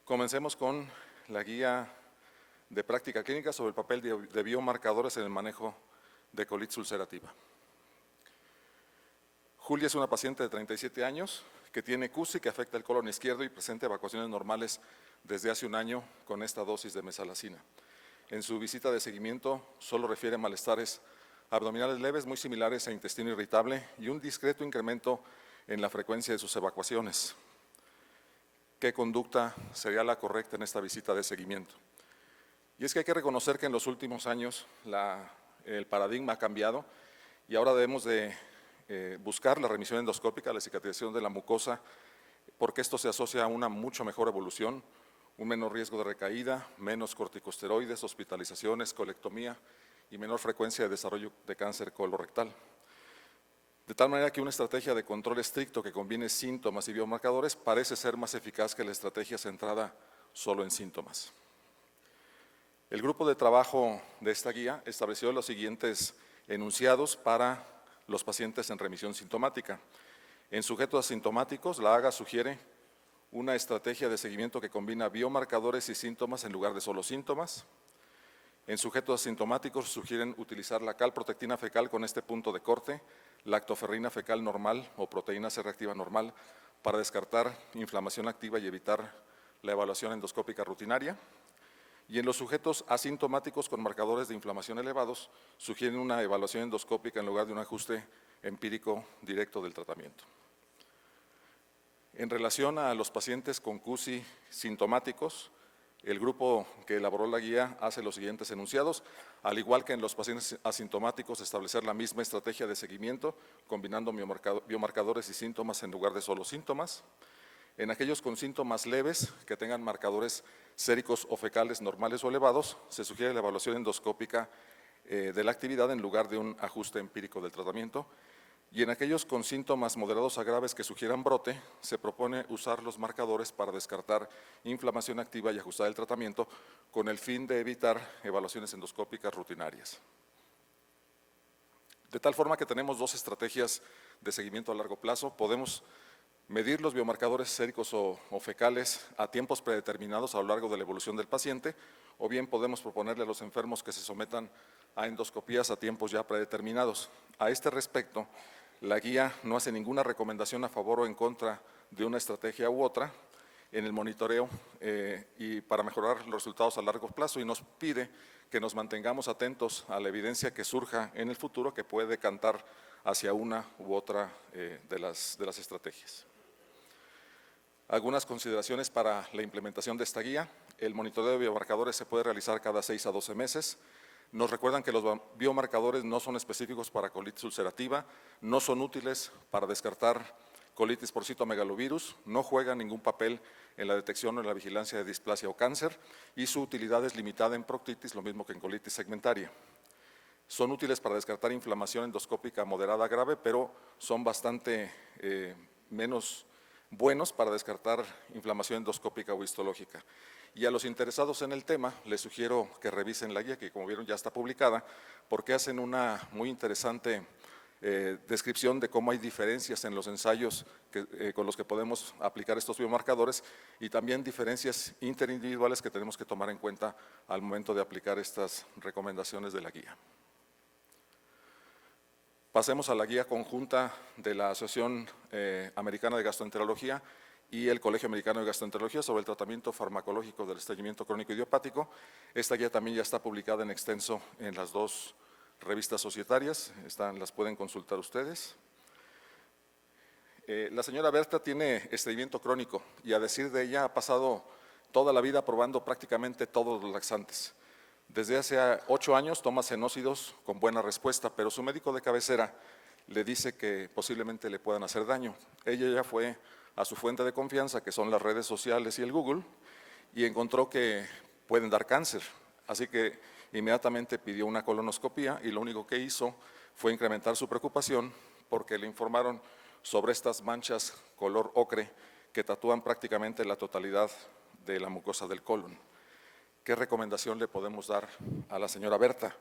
Comencemos con la guía de práctica clínica sobre el papel de biomarcadores en el manejo de colitis ulcerativa. Julia es una paciente de 37 años que tiene CUSI que afecta el colon izquierdo y presenta evacuaciones normales desde hace un año con esta dosis de mesalazina. En su visita de seguimiento solo refiere malestares abdominales leves muy similares a intestino irritable y un discreto incremento en la frecuencia de sus evacuaciones. ¿Qué conducta sería la correcta en esta visita de seguimiento? Y es que hay que reconocer que en los últimos años el paradigma ha cambiado y ahora debemos de buscar la remisión endoscópica, la cicatrización de la mucosa, porque esto se asocia a una mucho mejor evolución, un menor riesgo de recaída, menos corticosteroides, hospitalizaciones, colectomía y menor frecuencia de desarrollo de cáncer colorectal. De tal manera que una estrategia de control estricto que combine síntomas y biomarcadores parece ser más eficaz que la estrategia centrada solo en síntomas. El grupo de trabajo de esta guía estableció los siguientes enunciados para los pacientes en remisión sintomática. En sujetos asintomáticos, la AGA sugiere una estrategia de seguimiento que combina biomarcadores y síntomas en lugar de solo síntomas. En sujetos asintomáticos sugieren utilizar la calprotectina fecal con este punto de corte, lactoferrina fecal normal o proteína C reactiva normal para descartar inflamación activa y evitar la evaluación endoscópica rutinaria. Y en los sujetos asintomáticos con marcadores de inflamación elevados, sugieren una evaluación endoscópica en lugar de un ajuste empírico directo del tratamiento. En relación a los pacientes con CUSI sintomáticos, el grupo que elaboró la guía hace los siguientes enunciados. Al igual que en los pacientes asintomáticos, establecer la misma estrategia de seguimiento, combinando biomarcadores y síntomas en lugar de solo síntomas. En aquellos con síntomas leves que tengan marcadores séricos o fecales normales o elevados, se sugiere la evaluación endoscópica de la actividad en lugar de un ajuste empírico del tratamiento. Y en aquellos con síntomas moderados a graves que sugieran brote, se propone usar los marcadores para descartar inflamación activa y ajustar el tratamiento con el fin de evitar evaluaciones endoscópicas rutinarias. De tal forma que tenemos dos estrategias de seguimiento a largo plazo. Podemos medir los biomarcadores séricos o fecales a tiempos predeterminados a lo largo de la evolución del paciente, o bien podemos proponerle a los enfermos que se sometan a endoscopías a tiempos ya predeterminados. A este respecto, la guía no hace ninguna recomendación a favor o en contra de una estrategia u otra en el monitoreo y para mejorar los resultados a largo plazo, y nos pide que nos mantengamos atentos a la evidencia que surja en el futuro que puede decantar hacia una u otra de las estrategias. Algunas consideraciones para la implementación de esta guía. El monitoreo de biomarcadores se puede realizar cada 6 a 12 meses. Nos recuerdan que los biomarcadores no son específicos para colitis ulcerativa, no son útiles para descartar colitis por citomegalovirus, no juegan ningún papel en la detección o en la vigilancia de displasia o cáncer y su utilidad es limitada en proctitis, lo mismo que en colitis segmentaria. Son útiles para descartar inflamación endoscópica moderada grave, pero son bastante menos buenos para descartar inflamación endoscópica o histológica. Y a los interesados en el tema, les sugiero que revisen la guía, que como vieron ya está publicada, porque hacen una muy interesante descripción de cómo hay diferencias en los ensayos con los que podemos aplicar estos biomarcadores y también diferencias interindividuales que tenemos que tomar en cuenta al momento de aplicar estas recomendaciones de la guía. Pasemos a la guía conjunta de la Asociación Americana de Gastroenterología y el Colegio Americano de Gastroenterología sobre el tratamiento farmacológico del estreñimiento crónico idiopático. Esta guía también ya está publicada en extenso en las dos revistas societarias, las pueden consultar ustedes. La señora Berta tiene estreñimiento crónico y a decir de ella ha pasado toda la vida probando prácticamente todos los laxantes. Desde hace 8 años toma cenócidos con buena respuesta, pero su médico de cabecera le dice que posiblemente le puedan hacer daño. Ella ya fue a su fuente de confianza, que son las redes sociales y el Google, y encontró que pueden dar cáncer. Así que inmediatamente pidió una colonoscopía y lo único que hizo fue incrementar su preocupación porque le informaron sobre estas manchas color ocre que tatúan prácticamente la totalidad de la mucosa del colon. ¿Qué recomendación le podemos dar a la señora Berta?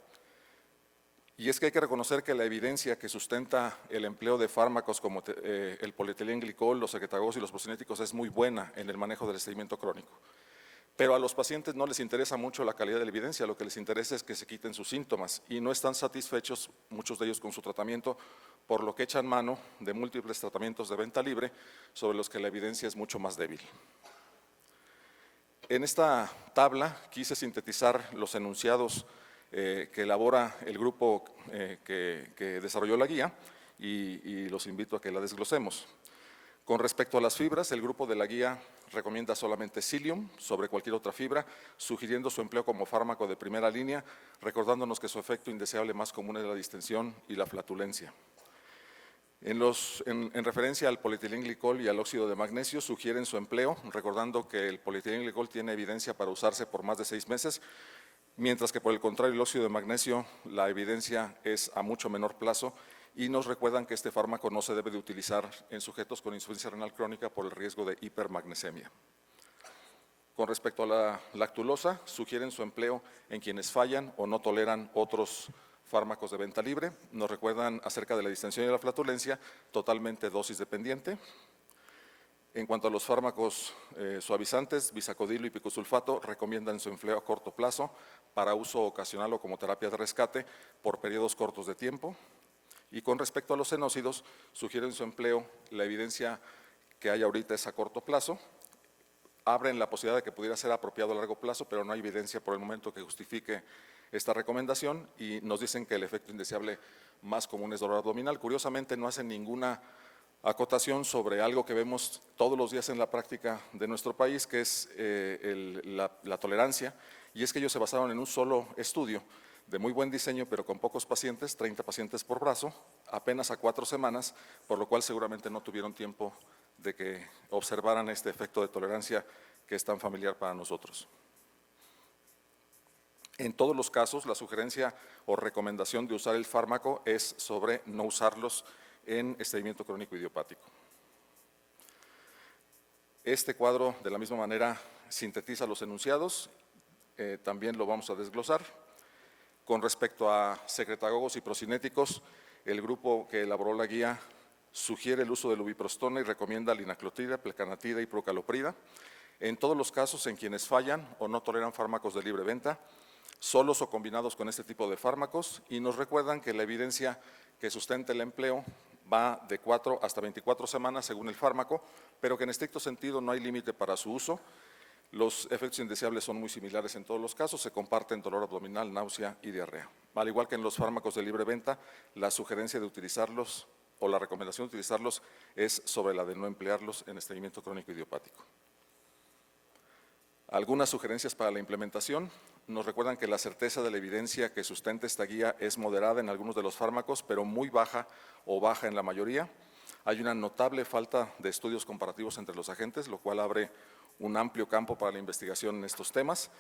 Y es que hay que reconocer que la evidencia que sustenta el empleo de fármacos como el polietilenglicol, los secretagogues y los procinéticos es muy buena en el manejo del estreñimiento crónico. Pero a los pacientes no les interesa mucho la calidad de la evidencia, lo que les interesa es que se quiten sus síntomas y no están satisfechos, muchos de ellos, con su tratamiento, por lo que echan mano de múltiples tratamientos de venta libre sobre los que la evidencia es mucho más débil. En esta tabla quise sintetizar los enunciados que elabora el grupo que desarrolló la guía y los invito a que la desglosemos. Con respecto a las fibras, el grupo de la guía recomienda solamente Psyllium sobre cualquier otra fibra, sugiriendo su empleo como fármaco de primera línea, recordándonos que su efecto indeseable más común es la distensión y la flatulencia. En referencia al polietilenglicol y al óxido de magnesio, sugieren su empleo, recordando que el polietilenglicol tiene evidencia para usarse por más de 6 meses, mientras que por el contrario el óxido de magnesio, la evidencia es a mucho menor plazo, y nos recuerdan que este fármaco no se debe de utilizar en sujetos con insuficiencia renal crónica por el riesgo de hipermagnesemia. Con respecto a la lactulosa, sugieren su empleo en quienes fallan o no toleran otros fármacos de venta libre. Nos recuerdan acerca de la distensión y la flatulencia, totalmente dosis dependiente. En cuanto a los fármacos suavizantes, bisacodilo y picosulfato, recomiendan su empleo a corto plazo para uso ocasional o como terapia de rescate por periodos cortos de tiempo. Y con respecto a los xenócidos, sugieren su empleo, la evidencia que hay ahorita es a corto plazo, abren la posibilidad de que pudiera ser apropiado a largo plazo, pero no hay evidencia por el momento que justifique esta recomendación y nos dicen que el efecto indeseable más común es dolor abdominal. Curiosamente no hacen ninguna acotación sobre algo que vemos todos los días en la práctica de nuestro país, que es la tolerancia, y es que ellos se basaron en un solo estudio de muy buen diseño, pero con pocos pacientes, 30 pacientes por brazo, apenas a 4 semanas, por lo cual seguramente no tuvieron tiempo de que observaran este efecto de tolerancia que es tan familiar para nosotros. En todos los casos, la sugerencia o recomendación de usar el fármaco es sobre no usarlos en estreñimiento crónico idiopático. Este cuadro, de la misma manera, sintetiza los enunciados, también lo vamos a desglosar. Con respecto a secretagogos y procinéticos, el grupo que elaboró la guía sugiere el uso del ubiprostona y recomienda linaclotida, plecanatida y procaloprida. En todos los casos en quienes fallan o no toleran fármacos de libre venta, solos o combinados con este tipo de fármacos, y nos recuerdan que la evidencia que sustenta el empleo va de 4 hasta 24 semanas según el fármaco, pero que en estricto sentido no hay límite para su uso. Los efectos indeseables son muy similares en todos los casos, se comparten dolor abdominal, náusea y diarrea. Al igual que en los fármacos de libre venta, la sugerencia de utilizarlos o la recomendación de utilizarlos es sobre la de no emplearlos en estreñimiento crónico idiopático. Algunas sugerencias para la implementación. Nos recuerdan que la certeza de la evidencia que sustenta esta guía es moderada en algunos de los fármacos, pero muy baja o baja en la mayoría. Hay una notable falta de estudios comparativos entre los agentes, lo cual abre un amplio campo para la investigación en estos temas,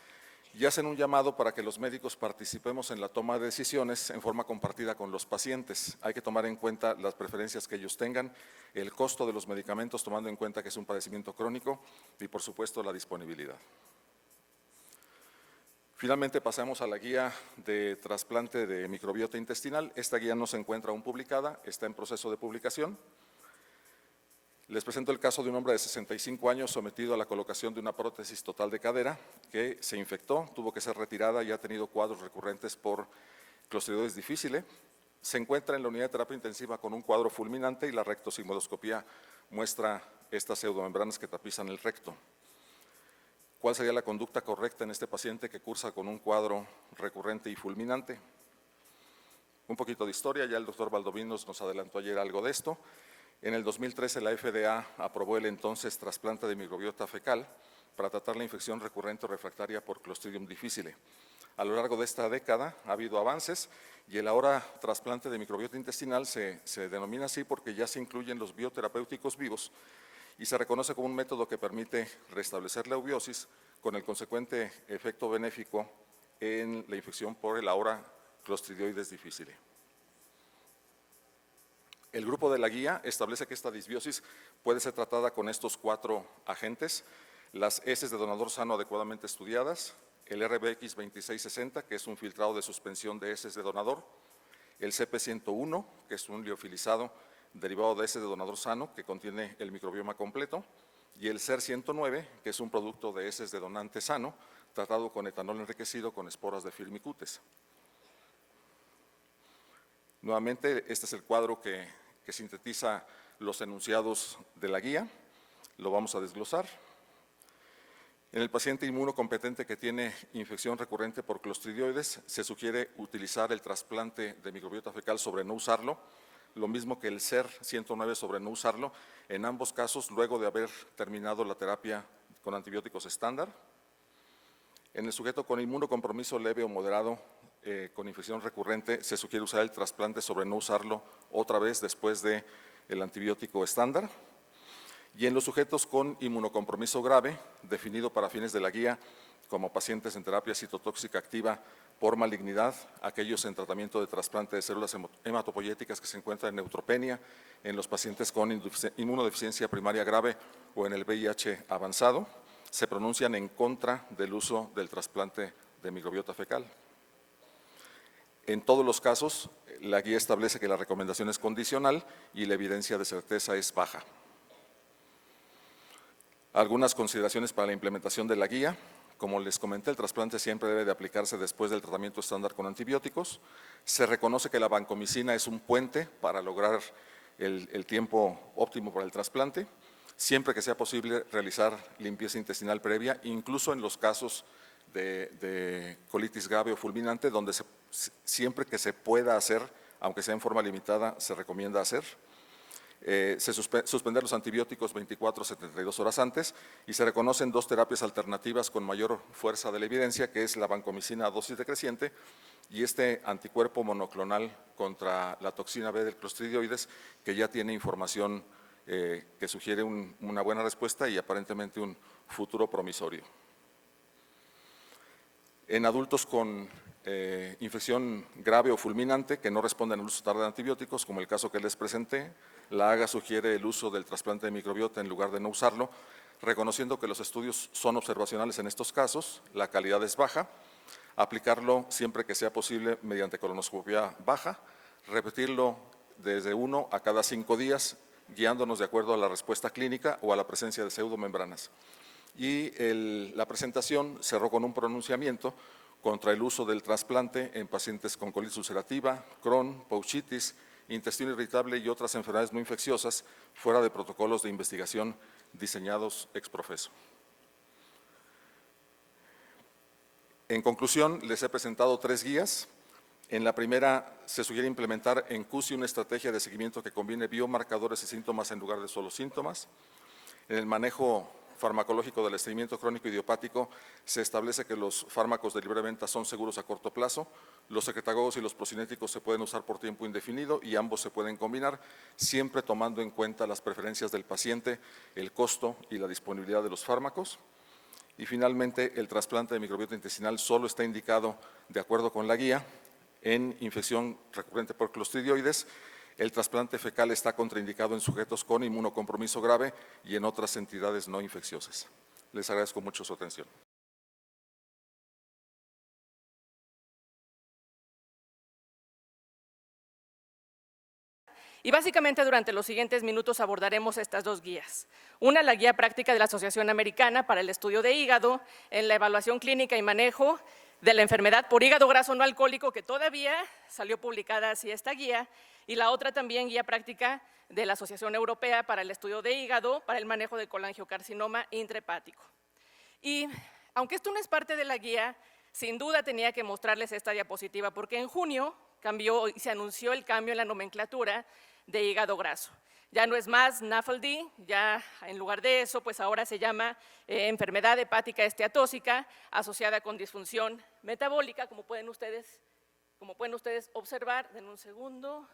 y hacen un llamado para que los médicos participemos en la toma de decisiones en forma compartida con los pacientes. Hay que tomar en cuenta las preferencias que ellos tengan, el costo de los medicamentos, tomando en cuenta que es un padecimiento crónico, y por supuesto la disponibilidad. Finalmente pasamos a la guía de trasplante de microbiota intestinal. Esta guía no se encuentra aún publicada, está en proceso de publicación. Les presento el caso de un hombre de 65 años sometido a la colocación de una prótesis total de cadera que se infectó, tuvo que ser retirada y ha tenido cuadros recurrentes por Clostridioides difficile. Se encuentra en la unidad de terapia intensiva con un cuadro fulminante y la rectosigmoidoscopía muestra estas pseudomembranas que tapizan el recto. ¿Cuál sería la conducta correcta en este paciente que cursa con un cuadro recurrente y fulminante? Un poquito de historia, ya el doctor Valdovinos nos adelantó ayer algo de esto. En el 2013 la FDA aprobó el entonces trasplante de microbiota fecal para tratar la infección recurrente o refractaria por Clostridium difficile. A lo largo de esta década ha habido avances y el ahora trasplante de microbiota intestinal se denomina así porque ya se incluyen los bioterapéuticos vivos y se reconoce como un método que permite restablecer la eubiosis con el consecuente efecto benéfico en la infección por el ahora Clostridioides difficile. El grupo de la guía establece que esta disbiosis puede ser tratada con estos 4 agentes: las heces de donador sano adecuadamente estudiadas, el RBX 2660, que es un filtrado de suspensión de heces de donador, el CP101, que es un liofilizado derivado de heces de donador sano que contiene el microbioma completo, y el SER 109, que es un producto de heces de donante sano, tratado con etanol enriquecido con esporas de Firmicutes. Nuevamente, este es el cuadro que sintetiza los enunciados de la guía. Lo vamos a desglosar. En el paciente inmunocompetente que tiene infección recurrente por clostridioides, se sugiere utilizar el trasplante de microbiota fecal sobre no usarlo, lo mismo que el SER 109 sobre no usarlo, en ambos casos luego de haber terminado la terapia con antibióticos estándar. En el sujeto con inmunocompromiso leve o moderado con infección recurrente, se sugiere usar el trasplante sobre no usarlo otra vez después del antibiótico estándar. Y en los sujetos con inmunocompromiso grave, definido para fines de la guía como pacientes en terapia citotóxica activa por malignidad, aquellos en tratamiento de trasplante de células hematopoyéticas que se encuentran en neutropenia, en los pacientes con inmunodeficiencia primaria grave o en el VIH avanzado, se pronuncian en contra del uso del trasplante de microbiota fecal. En todos los casos, la guía establece que la recomendación es condicional y la evidencia de certeza es baja. Algunas consideraciones para la implementación de la guía. Como les comenté, el trasplante siempre debe de aplicarse después del tratamiento estándar con antibióticos. Se reconoce que la vancomicina es un puente para lograr el tiempo óptimo para el trasplante, siempre que sea posible realizar limpieza intestinal previa, incluso en los casos de colitis grave o fulminante, donde siempre que se pueda hacer, aunque sea en forma limitada, se recomienda hacer. Suspender los antibióticos 24 a 72 horas antes y se reconocen dos terapias alternativas con mayor fuerza de la evidencia, que es la vancomicina a dosis decreciente y este anticuerpo monoclonal contra la toxina B del clostridioides, que ya tiene información que sugiere una buena respuesta y aparentemente un futuro promisorio. En adultos con infección grave o fulminante que no responden al uso tarde de antibióticos, como el caso que les presenté, la AGA sugiere el uso del trasplante de microbiota en lugar de no usarlo, reconociendo que los estudios son observacionales en estos casos, la calidad es baja, aplicarlo siempre que sea posible mediante colonoscopia baja, repetirlo desde 1 a cada 5 días, guiándonos de acuerdo a la respuesta clínica o a la presencia de pseudomembranas. Y la presentación cerró con un pronunciamiento contra el uso del trasplante en pacientes con colitis ulcerativa, Crohn, pouchitis, intestino irritable y otras enfermedades no infecciosas fuera de protocolos de investigación diseñados ex profeso. En conclusión, les he presentado 3 guías. En la primera, se sugiere implementar en CUSI una estrategia de seguimiento que combine biomarcadores y síntomas en lugar de solo síntomas. En el manejo farmacológico del estreñimiento crónico idiopático, se establece que los fármacos de libre venta son seguros a corto plazo, los secretagogos y los procinéticos se pueden usar por tiempo indefinido y ambos se pueden combinar, siempre tomando en cuenta las preferencias del paciente, el costo y la disponibilidad de los fármacos. Y finalmente, el trasplante de microbiota intestinal solo está indicado, de acuerdo con la guía, en infección recurrente por clostridioides. El trasplante fecal está contraindicado en sujetos con inmunocompromiso grave y en otras entidades no infecciosas. Les agradezco mucho su atención. Y básicamente durante los siguientes minutos abordaremos estas 2 guías. Una, la guía práctica de la Asociación Americana para el Estudio de Hígado en la evaluación clínica y manejo de la enfermedad por hígado graso no alcohólico, que todavía salió publicada así esta guía, y la otra también guía práctica de la Asociación Europea para el Estudio de Hígado para el manejo de colangiocarcinoma intrahepático. Y aunque esto no es parte de la guía, sin duda tenía que mostrarles esta diapositiva, porque en junio cambió y se anunció el cambio en la nomenclatura de hígado graso. Ya no es más NAFLD, ya en lugar de eso, pues ahora se llama enfermedad hepática esteatóxica asociada con disfunción metabólica, como pueden ustedes observar. Denme un segundo.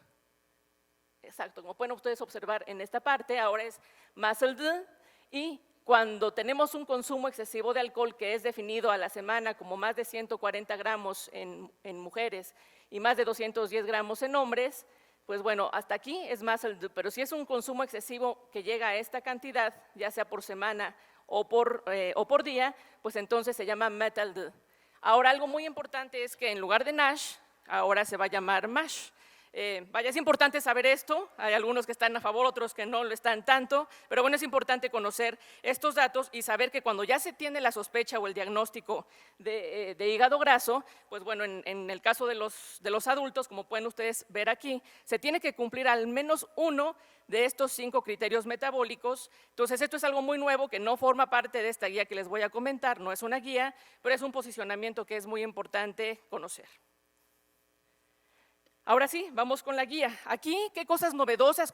Exacto, como pueden ustedes observar en esta parte, ahora es MASLD, y cuando tenemos un consumo excesivo de alcohol que es definido a la semana como más de 140 gramos en mujeres y más de 210 gramos en hombres, pues bueno, hasta aquí es MASLD, pero si es un consumo excesivo que llega a esta cantidad, ya sea por semana o por día, pues entonces se llama METLD. Ahora, algo muy importante es que en lugar de NASH, ahora se va a llamar MASH. Vaya, es importante saber esto, hay algunos que están a favor, otros que no lo están tanto, pero bueno, es importante conocer estos datos y saber que cuando ya se tiene la sospecha o el diagnóstico de hígado graso, pues bueno, en el caso de los adultos, como pueden ustedes ver aquí, se tiene que cumplir al menos uno de estos 5 criterios metabólicos. Entonces, esto es algo muy nuevo que no forma parte de esta guía que les voy a comentar, no es una guía, pero es un posicionamiento que es muy importante conocer. Ahora sí, vamos con la guía. Aquí, ¿qué cosas novedosas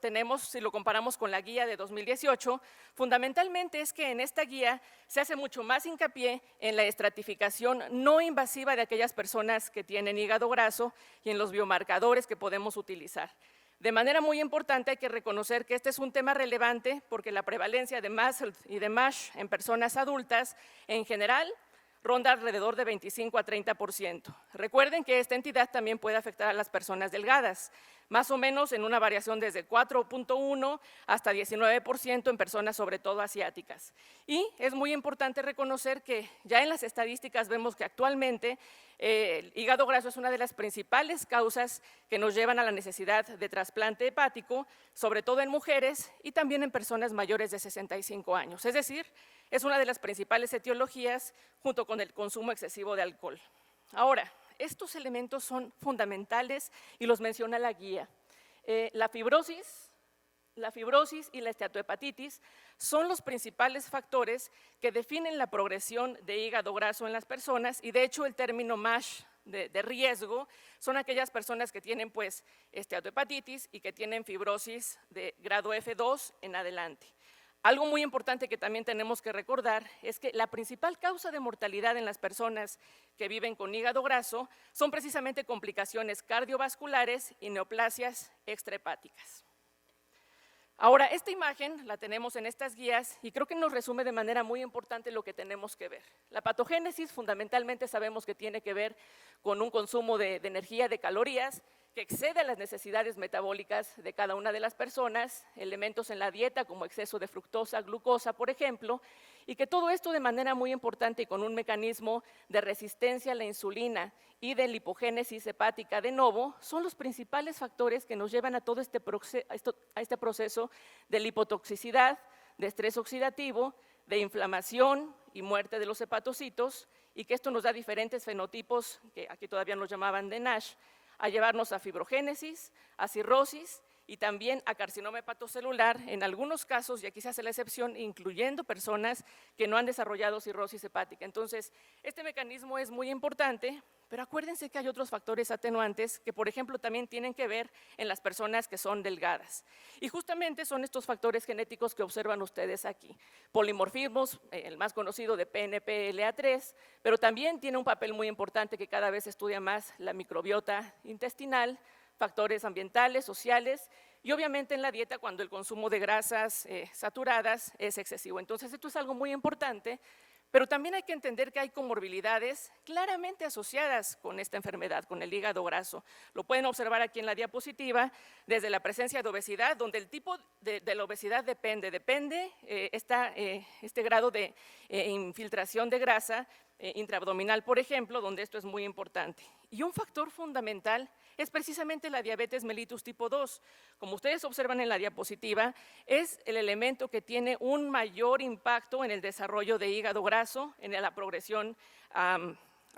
tenemos si lo comparamos con la guía de 2018? Fundamentalmente es que en esta guía se hace mucho más hincapié en la estratificación no invasiva de aquellas personas que tienen hígado graso y en los biomarcadores que podemos utilizar. De manera muy importante hay que reconocer que este es un tema relevante porque la prevalencia de MASH y de MASH en personas adultas en general ronda alrededor de 25 a 30%. Recuerden que esta entidad también puede afectar a las personas delgadas, más o menos en una variación desde 4.1 hasta 19% en personas sobre todo asiáticas. Y es muy importante reconocer que ya en las estadísticas vemos que actualmente el hígado graso es una de las principales causas que nos llevan a la necesidad de trasplante hepático, sobre todo en mujeres y también en personas mayores de 65 años. Es decir, es una de las principales etiologías junto con el consumo excesivo de alcohol. Ahora, estos elementos son fundamentales y los menciona la guía. La fibrosis y la esteatohepatitis son los principales factores que definen la progresión de hígado graso en las personas y de hecho el término MASH de riesgo son aquellas personas que tienen pues esteatohepatitis y que tienen fibrosis de grado F2 en adelante. Algo muy importante que también tenemos que recordar es que la principal causa de mortalidad en las personas que viven con hígado graso son precisamente complicaciones cardiovasculares y neoplasias extrahepáticas. Ahora, esta imagen la tenemos en estas guías y creo que nos resume de manera muy importante lo que tenemos que ver. La patogénesis fundamentalmente sabemos que tiene que ver con un consumo de energía, de calorías, que excede las necesidades metabólicas de cada una de las personas, elementos en la dieta como exceso de fructosa, glucosa, por ejemplo, y que todo esto de manera muy importante y con un mecanismo de resistencia a la insulina y de lipogénesis hepática de novo, son los principales factores que nos llevan a todo este proceso de lipotoxicidad, de estrés oxidativo, de inflamación y muerte de los hepatocitos, y que esto nos da diferentes fenotipos, que aquí todavía nos llamaban de NASH, a llevarnos a fibrogénesis, a cirrosis y también a carcinoma hepatocelular, en algunos casos, y aquí se hace la excepción, incluyendo personas que no han desarrollado cirrosis hepática. Entonces, este mecanismo es muy importante, pero acuérdense que hay otros factores atenuantes que, por ejemplo, también tienen que ver en las personas que son delgadas. Y justamente son estos factores genéticos que observan ustedes aquí. Polimorfismos, el más conocido de PNPLA3, pero también tiene un papel muy importante que cada vez estudia más la microbiota intestinal, factores ambientales, sociales y obviamente en la dieta cuando el consumo de grasas saturadas es excesivo. Entonces, esto es algo muy importante. Pero también hay que entender que hay comorbilidades claramente asociadas con esta enfermedad, con el hígado graso. Lo pueden observar aquí en la diapositiva, desde la presencia de obesidad, donde el tipo de la obesidad depende este grado de infiltración de grasa intraabdominal, por ejemplo, donde esto es muy importante. Y un factor fundamental es precisamente la diabetes mellitus tipo 2. Como ustedes observan en la diapositiva, es el elemento que tiene un mayor impacto en el desarrollo de hígado graso, en la progresión a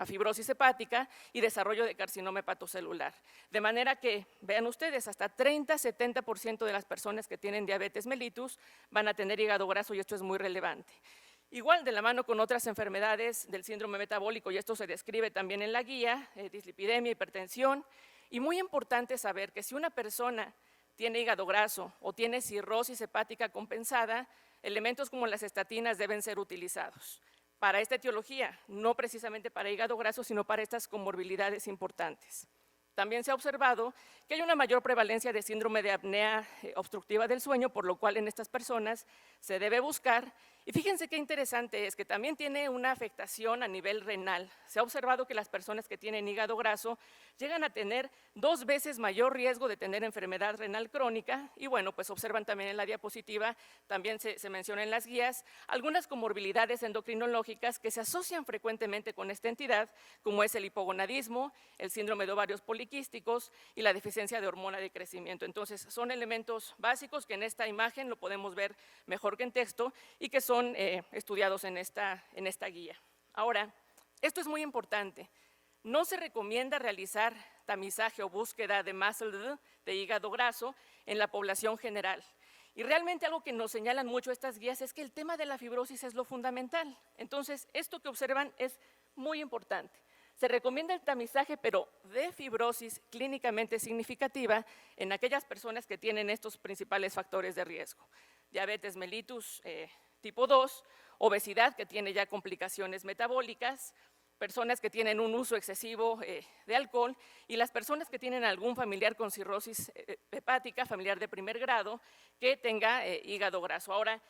fibrosis hepática y desarrollo de carcinoma hepatocelular. De manera que, vean ustedes, hasta 30-70% de las personas que tienen diabetes mellitus van a tener hígado graso y esto es muy relevante. Igual, de la mano con otras enfermedades del síndrome metabólico, y esto se describe también en la guía, dislipidemia, hipertensión, y muy importante saber que si una persona tiene hígado graso o tiene cirrosis hepática compensada, elementos como las estatinas deben ser utilizados para esta etiología, no precisamente para hígado graso, sino para estas comorbilidades importantes. También se ha observado que hay una mayor prevalencia de síndrome de apnea obstructiva del sueño, por lo cual en estas personas se debe buscar Y fíjense qué interesante es que también tiene una afectación a nivel renal. Se ha observado que las personas que tienen hígado graso llegan a tener 2 veces mayor riesgo de tener enfermedad renal crónica y bueno, pues observan también en la diapositiva, también se menciona en las guías, algunas comorbilidades endocrinológicas que se asocian frecuentemente con esta entidad, como es el hipogonadismo, el síndrome de ovarios poliquísticos y la deficiencia de hormona de crecimiento. Entonces, son elementos básicos que en esta imagen lo podemos ver mejor que en texto y que son estudiados en esta guía. Ahora, esto es muy importante. No se recomienda realizar tamizaje o búsqueda de MUSCLE de hígado graso en la población general. Y realmente algo que nos señalan mucho estas guías es que el tema de la fibrosis es lo fundamental. Entonces, esto que observan es muy importante. Se recomienda el tamizaje, pero de fibrosis clínicamente significativa en aquellas personas que tienen estos principales factores de riesgo. Diabetes mellitus tipo 2, obesidad que tiene ya complicaciones metabólicas, personas que tienen un uso excesivo de alcohol y las personas que tienen algún familiar con cirrosis hepática, familiar de primer grado, que tenga hígado graso. Ahora,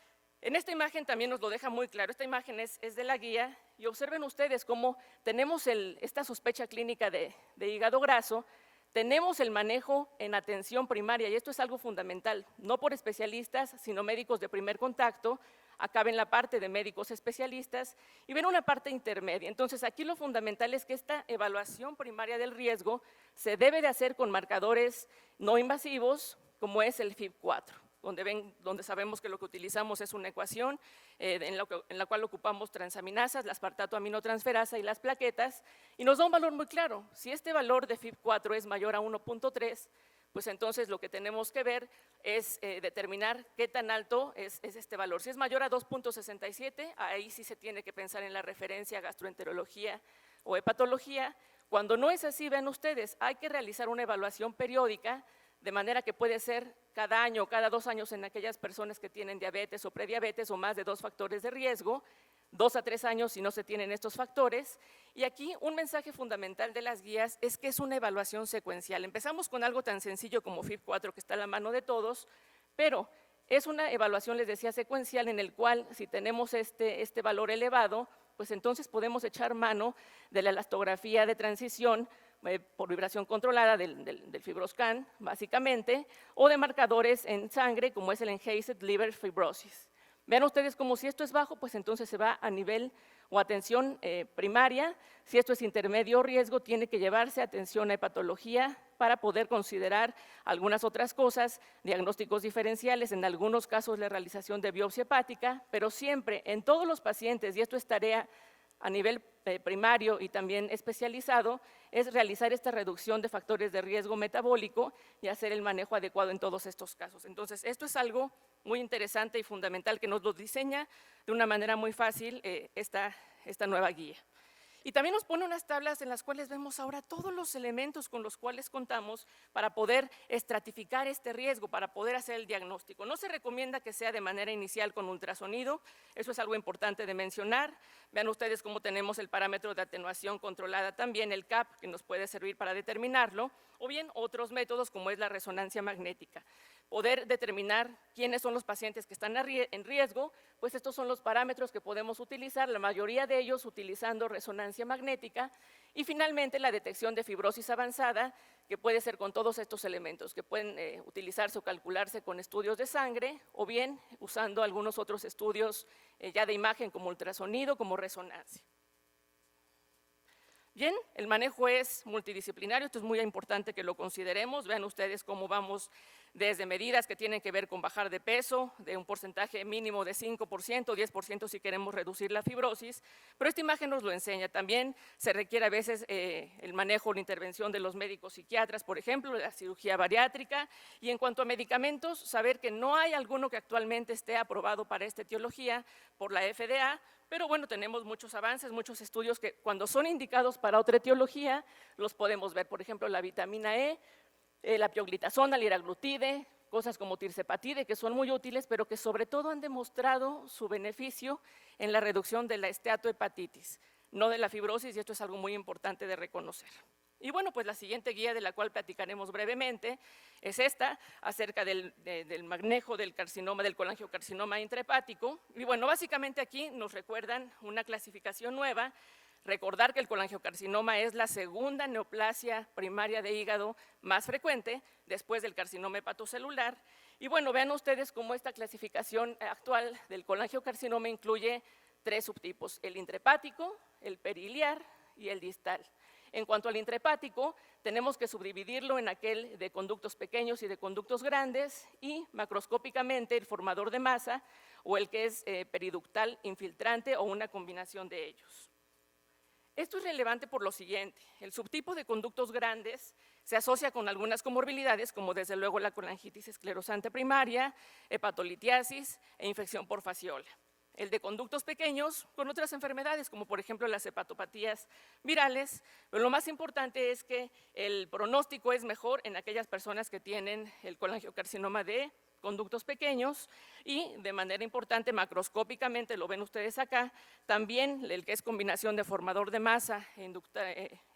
en esta imagen también nos lo deja muy claro, esta imagen es de la guía y observen ustedes cómo tenemos esta sospecha clínica de hígado graso, tenemos el manejo en atención primaria y esto es algo fundamental, no por especialistas, sino médicos de primer contacto. Acá ven la parte de médicos especialistas y ven una parte intermedia. Entonces, aquí lo fundamental es que esta evaluación primaria del riesgo se debe de hacer con marcadores no invasivos, como es el FIB4, donde sabemos que lo que utilizamos es una ecuación en la cual ocupamos transaminasas, la aspartato aminotransferasa y las plaquetas, y nos da un valor muy claro. Si este valor de FIB4 es mayor a 1.3, pues entonces lo que tenemos que ver es determinar qué tan alto es este valor. Si es mayor a 2.67, ahí sí se tiene que pensar en la referencia a gastroenterología o hepatología. Cuando no es así, ven ustedes, hay que realizar una evaluación periódica, de manera que puede ser cada año o cada 2 años en aquellas personas que tienen diabetes o prediabetes o más de 2 factores de riesgo, 2 a 3 años si no se tienen estos factores. Y aquí un mensaje fundamental de las guías es que es una evaluación secuencial. Empezamos con algo tan sencillo como FIB4 que está a la mano de todos, pero es una evaluación, les decía, secuencial en el cual si tenemos este valor elevado, pues entonces podemos echar mano de la elastografía de transición por vibración controlada del FibroScan, básicamente, o de marcadores en sangre como es el Enhanced Liver Fibrosis. Vean ustedes como si esto es bajo, pues entonces se va a nivel o atención primaria. Si esto es intermedio riesgo, tiene que llevarse atención a hepatología para poder considerar algunas otras cosas, diagnósticos diferenciales, en algunos casos la realización de biopsia hepática, pero siempre en todos los pacientes, y esto es tarea a nivel primario y también especializado, es realizar esta reducción de factores de riesgo metabólico y hacer el manejo adecuado en todos estos casos. Entonces, esto es algo muy interesante y fundamental que nos lo diseña de una manera muy fácil esta nueva guía. Y también nos pone unas tablas en las cuales vemos ahora todos los elementos con los cuales contamos para poder estratificar este riesgo, para poder hacer el diagnóstico. No se recomienda que sea de manera inicial con ultrasonido, eso es algo importante de mencionar. Vean ustedes cómo tenemos el parámetro de atenuación controlada también, el CAP, que nos puede servir para determinarlo, o bien otros métodos como es la resonancia magnética. Poder determinar quiénes son los pacientes que están en riesgo, pues estos son los parámetros que podemos utilizar, la mayoría de ellos utilizando resonancia magnética, y finalmente la detección de fibrosis avanzada, que puede ser con todos estos elementos, que pueden utilizarse o calcularse con estudios de sangre, o bien usando algunos otros estudios ya de imagen como ultrasonido, como resonancia. Bien, el manejo es multidisciplinario, esto es muy importante que lo consideremos. Vean ustedes cómo vamos desde medidas que tienen que ver con bajar de peso, de un porcentaje mínimo de 5%, 10% si queremos reducir la fibrosis, pero esta imagen nos lo enseña. También se requiere a veces el manejo o la intervención de los médicos psiquiatras, por ejemplo, la cirugía bariátrica, y en cuanto a medicamentos, saber que no hay alguno que actualmente esté aprobado para esta etiología por la FDA, pero bueno, tenemos muchos avances, muchos estudios que cuando son indicados para otra etiología los podemos ver, por ejemplo, la vitamina E, la pioglitazona, liraglutide, cosas como tirzepatide, que son muy útiles, pero que sobre todo han demostrado su beneficio en la reducción de la esteatohepatitis, no de la fibrosis, y esto es algo muy importante de reconocer. Y bueno, pues la siguiente guía de la cual platicaremos brevemente es esta, acerca del manejo del carcinoma, del colangiocarcinoma intrahepático. Y bueno, básicamente aquí nos recuerdan una clasificación nueva, recordar que el colangiocarcinoma es la segunda neoplasia primaria de hígado más frecuente después del carcinoma hepatocelular. Y bueno, vean ustedes cómo esta clasificación actual del colangiocarcinoma incluye 3 subtipos, el intrahepático, el periliar y el distal. En cuanto al intrahepático, tenemos que subdividirlo en aquel de conductos pequeños y de conductos grandes y macroscópicamente el formador de masa o el que es periductal infiltrante o una combinación de ellos. Esto es relevante por lo siguiente, el subtipo de conductos grandes se asocia con algunas comorbilidades como desde luego la colangitis esclerosante primaria, hepatolitiasis e infección por fasciola. El de conductos pequeños con otras enfermedades, como por ejemplo las hepatopatías virales, pero lo más importante es que el pronóstico es mejor en aquellas personas que tienen el colangiocarcinoma de conductos pequeños y de manera importante macroscópicamente, lo ven ustedes acá, también el que es combinación de formador de masa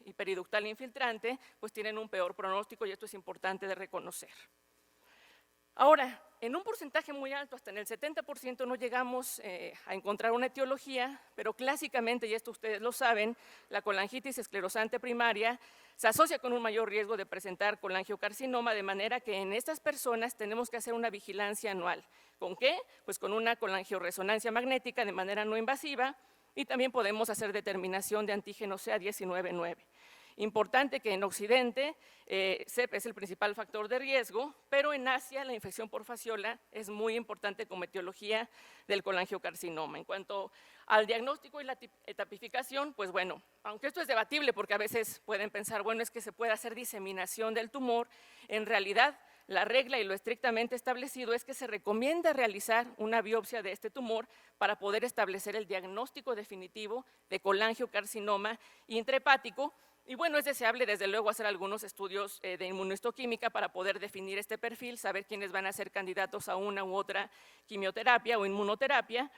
y periductal infiltrante, pues tienen un peor pronóstico y esto es importante de reconocer. Ahora, en un porcentaje muy alto, hasta en el 70%, no llegamos a encontrar una etiología, pero clásicamente, y esto ustedes lo saben, la colangitis esclerosante primaria se asocia con un mayor riesgo de presentar colangiocarcinoma, de manera que en estas personas tenemos que hacer una vigilancia anual. ¿Con qué? Pues con una colangioresonancia magnética de manera no invasiva y también podemos hacer determinación de antígeno CA19-9. Importante que en Occidente CEP es el principal factor de riesgo, pero en Asia la infección por fasciola es muy importante como etiología del colangiocarcinoma. En cuanto al diagnóstico y la etapificación, pues bueno, aunque esto es debatible porque a veces pueden pensar, bueno, es que se puede hacer diseminación del tumor, en realidad la regla y lo estrictamente establecido es que se recomienda realizar una biopsia de este tumor para poder establecer el diagnóstico definitivo de colangiocarcinoma intrahepático. Y bueno, es deseable desde luego hacer algunos estudios de inmunohistoquímica para poder definir este perfil, saber quiénes van a ser candidatos a una u otra quimioterapia o inmunoterapia.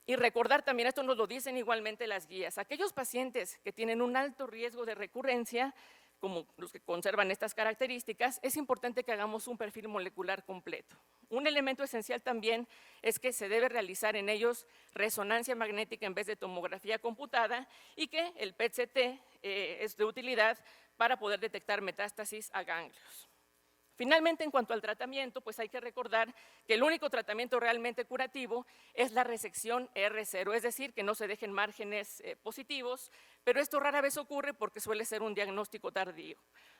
Y recordar también, esto nos lo dicen igualmente las guías, aquellos pacientes que tienen un alto riesgo de recurrencia, como los que conservan estas características, es importante que hagamos un perfil molecular completo. Un elemento esencial también es que se debe realizar en ellos resonancia magnética en vez de tomografía computada y que el PET-CT es de utilidad para poder detectar metástasis a ganglios. Finalmente, en cuanto al tratamiento, pues hay que recordar que el único tratamiento realmente curativo es la resección R0, es decir, que no se dejen márgenes positivos, pero esto rara vez ocurre porque suele ser un diagnóstico tardío.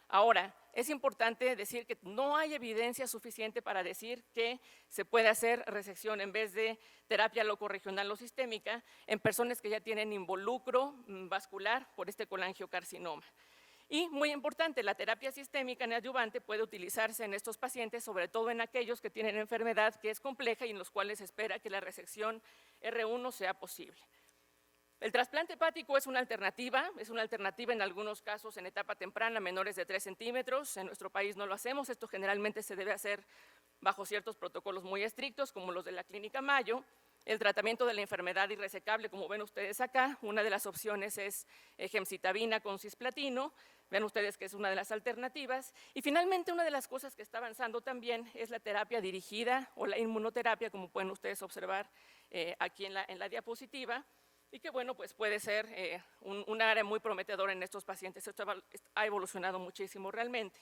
Ahora, es importante decir que no hay evidencia suficiente para decir que se puede hacer resección en vez de terapia locorregional o sistémica en personas que ya tienen involucro vascular por este colangiocarcinoma. Y muy importante, la terapia sistémica neoadyuvante puede utilizarse en estos pacientes, sobre todo en aquellos que tienen enfermedad que es compleja y en los cuales se espera que la resección R1 sea posible. El trasplante hepático es una alternativa en algunos casos en etapa temprana, menores de 3 centímetros. En nuestro país no lo hacemos, esto generalmente se debe hacer bajo ciertos protocolos muy estrictos, como los de la Clínica Mayo. El tratamiento de la enfermedad irresecable, como ven ustedes acá, una de las opciones es gemcitabina con cisplatino, ven ustedes que es una de las alternativas. Y finalmente, una de las cosas que está avanzando también es la terapia dirigida o la inmunoterapia, como pueden ustedes observar aquí en la diapositiva, y que bueno, pues puede ser un área muy prometedora en estos pacientes. Esto ha evolucionado muchísimo realmente.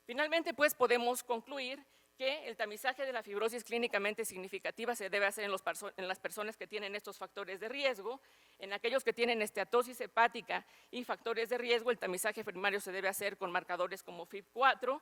Finalmente, pues podemos concluir que el tamizaje de la fibrosis clínicamente significativa se debe hacer en las personas que tienen estos factores de riesgo. En aquellos que tienen esteatosis hepática y factores de riesgo, el tamizaje primario se debe hacer con marcadores como FIB4.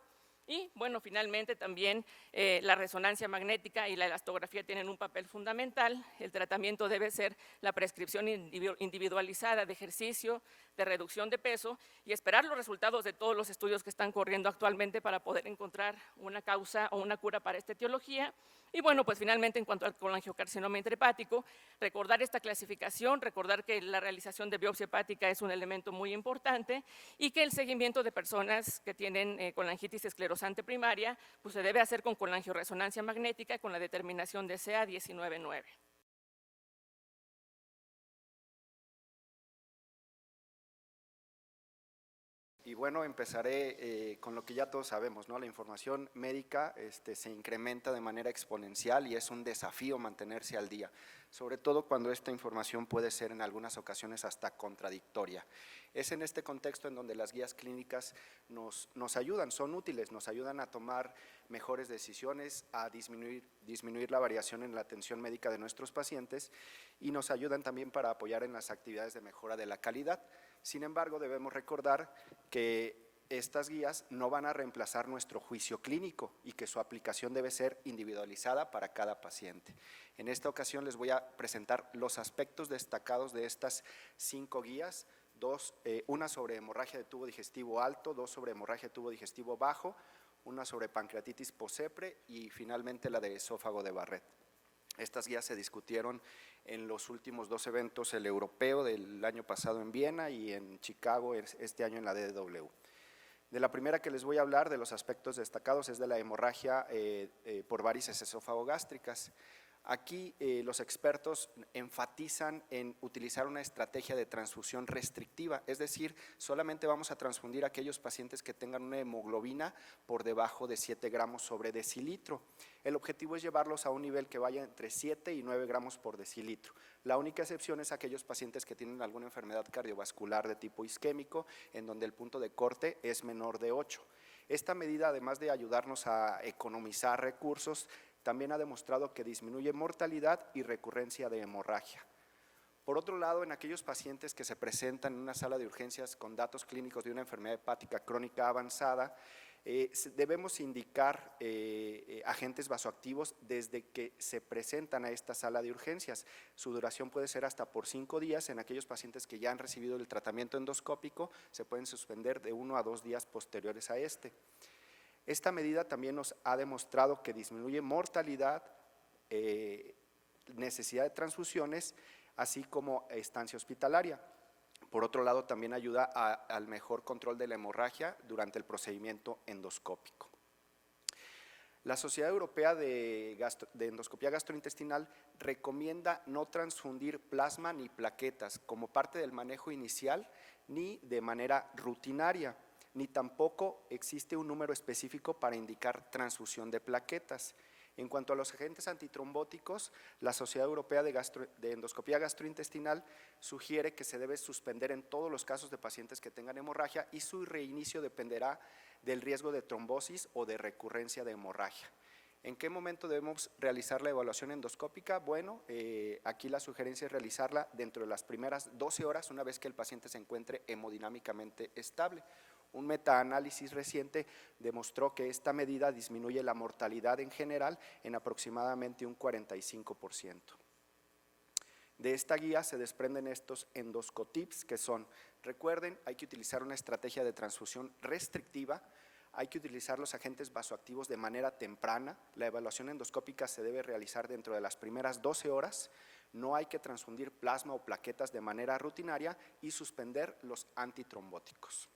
Y, bueno, finalmente también la resonancia magnética y la elastografía tienen un papel fundamental. El tratamiento debe ser la prescripción individualizada de ejercicio, de reducción de peso y esperar los resultados de todos los estudios que están corriendo actualmente para poder encontrar una causa o una cura para esta etiología. Y, bueno, pues finalmente, en cuanto al colangiocarcinoma intrahepático, recordar esta clasificación, recordar que la realización de biopsia hepática es un elemento muy importante y que el seguimiento de personas que tienen colangitis esclerosante primaria pues se debe hacer con colangioresonancia magnética con la determinación de CA19-9. Y bueno, empezaré con lo que ya todos sabemos, ¿no? La información médica se incrementa de manera exponencial y es un desafío mantenerse al día, sobre todo cuando esta información puede ser en algunas ocasiones hasta contradictoria. Es en este contexto en donde las guías clínicas nos ayudan, son útiles, nos ayudan a tomar mejores decisiones, a disminuir la variación en la atención médica de nuestros pacientes y nos ayudan también para apoyar en las actividades de mejora de la calidad. Sin embargo, debemos recordar que estas guías no van a reemplazar nuestro juicio clínico y que su aplicación debe ser individualizada para cada paciente. En esta ocasión les voy a presentar los aspectos destacados de estas 5 guías, una sobre hemorragia de tubo digestivo alto, 2 sobre hemorragia de tubo digestivo bajo, una sobre pancreatitis posepre y finalmente la de esófago de Barrett. Estas guías se discutieron en los últimos 2 eventos, el europeo del año pasado en Viena y en Chicago este año en la DDW. De la primera que les voy a hablar, de los aspectos destacados, es de la hemorragia por varices esófago-gástricas. Aquí los expertos enfatizan en utilizar una estrategia de transfusión restrictiva, es decir, solamente vamos a transfundir a aquellos pacientes que tengan una hemoglobina por debajo de 7 gramos sobre decilitro. El objetivo es llevarlos a un nivel que vaya entre 7 y 9 gramos por decilitro. La única excepción es aquellos pacientes que tienen alguna enfermedad cardiovascular de tipo isquémico, en donde el punto de corte es menor de 8. Esta medida, además de ayudarnos a economizar recursos, también ha demostrado que disminuye mortalidad y recurrencia de hemorragia. Por otro lado, en aquellos pacientes que se presentan en una sala de urgencias con datos clínicos de una enfermedad hepática crónica avanzada, debemos indicar agentes vasoactivos desde que se presentan a esta sala de urgencias. Su duración puede ser hasta por 5 días. En aquellos pacientes que ya han recibido el tratamiento endoscópico, se pueden suspender de 1 a 2 días posteriores a este. Esta medida también nos ha demostrado que disminuye mortalidad, necesidad de transfusiones, así como estancia hospitalaria. Por otro lado, también ayuda al mejor control de la hemorragia durante el procedimiento endoscópico. La Sociedad Europea de Endoscopía Gastrointestinal recomienda no transfundir plasma ni plaquetas como parte del manejo inicial ni de manera rutinaria, ni tampoco existe un número específico para indicar transfusión de plaquetas. En cuanto a los agentes antitrombóticos, la Sociedad Europea de Endoscopía Gastrointestinal sugiere que se debe suspender en todos los casos de pacientes que tengan hemorragia y su reinicio dependerá del riesgo de trombosis o de recurrencia de hemorragia. ¿En qué momento debemos realizar la evaluación endoscópica? Bueno, aquí la sugerencia es realizarla dentro de las primeras 12 horas, una vez que el paciente se encuentre hemodinámicamente estable. Un metaanálisis reciente demostró que esta medida disminuye la mortalidad en general en aproximadamente un 45%. De esta guía se desprenden estos endoscotips que son, recuerden, hay que utilizar una estrategia de transfusión restrictiva, hay que utilizar los agentes vasoactivos de manera temprana, la evaluación endoscópica se debe realizar dentro de las primeras 12 horas, no hay que transfundir plasma o plaquetas de manera rutinaria y suspender los antitrombóticos.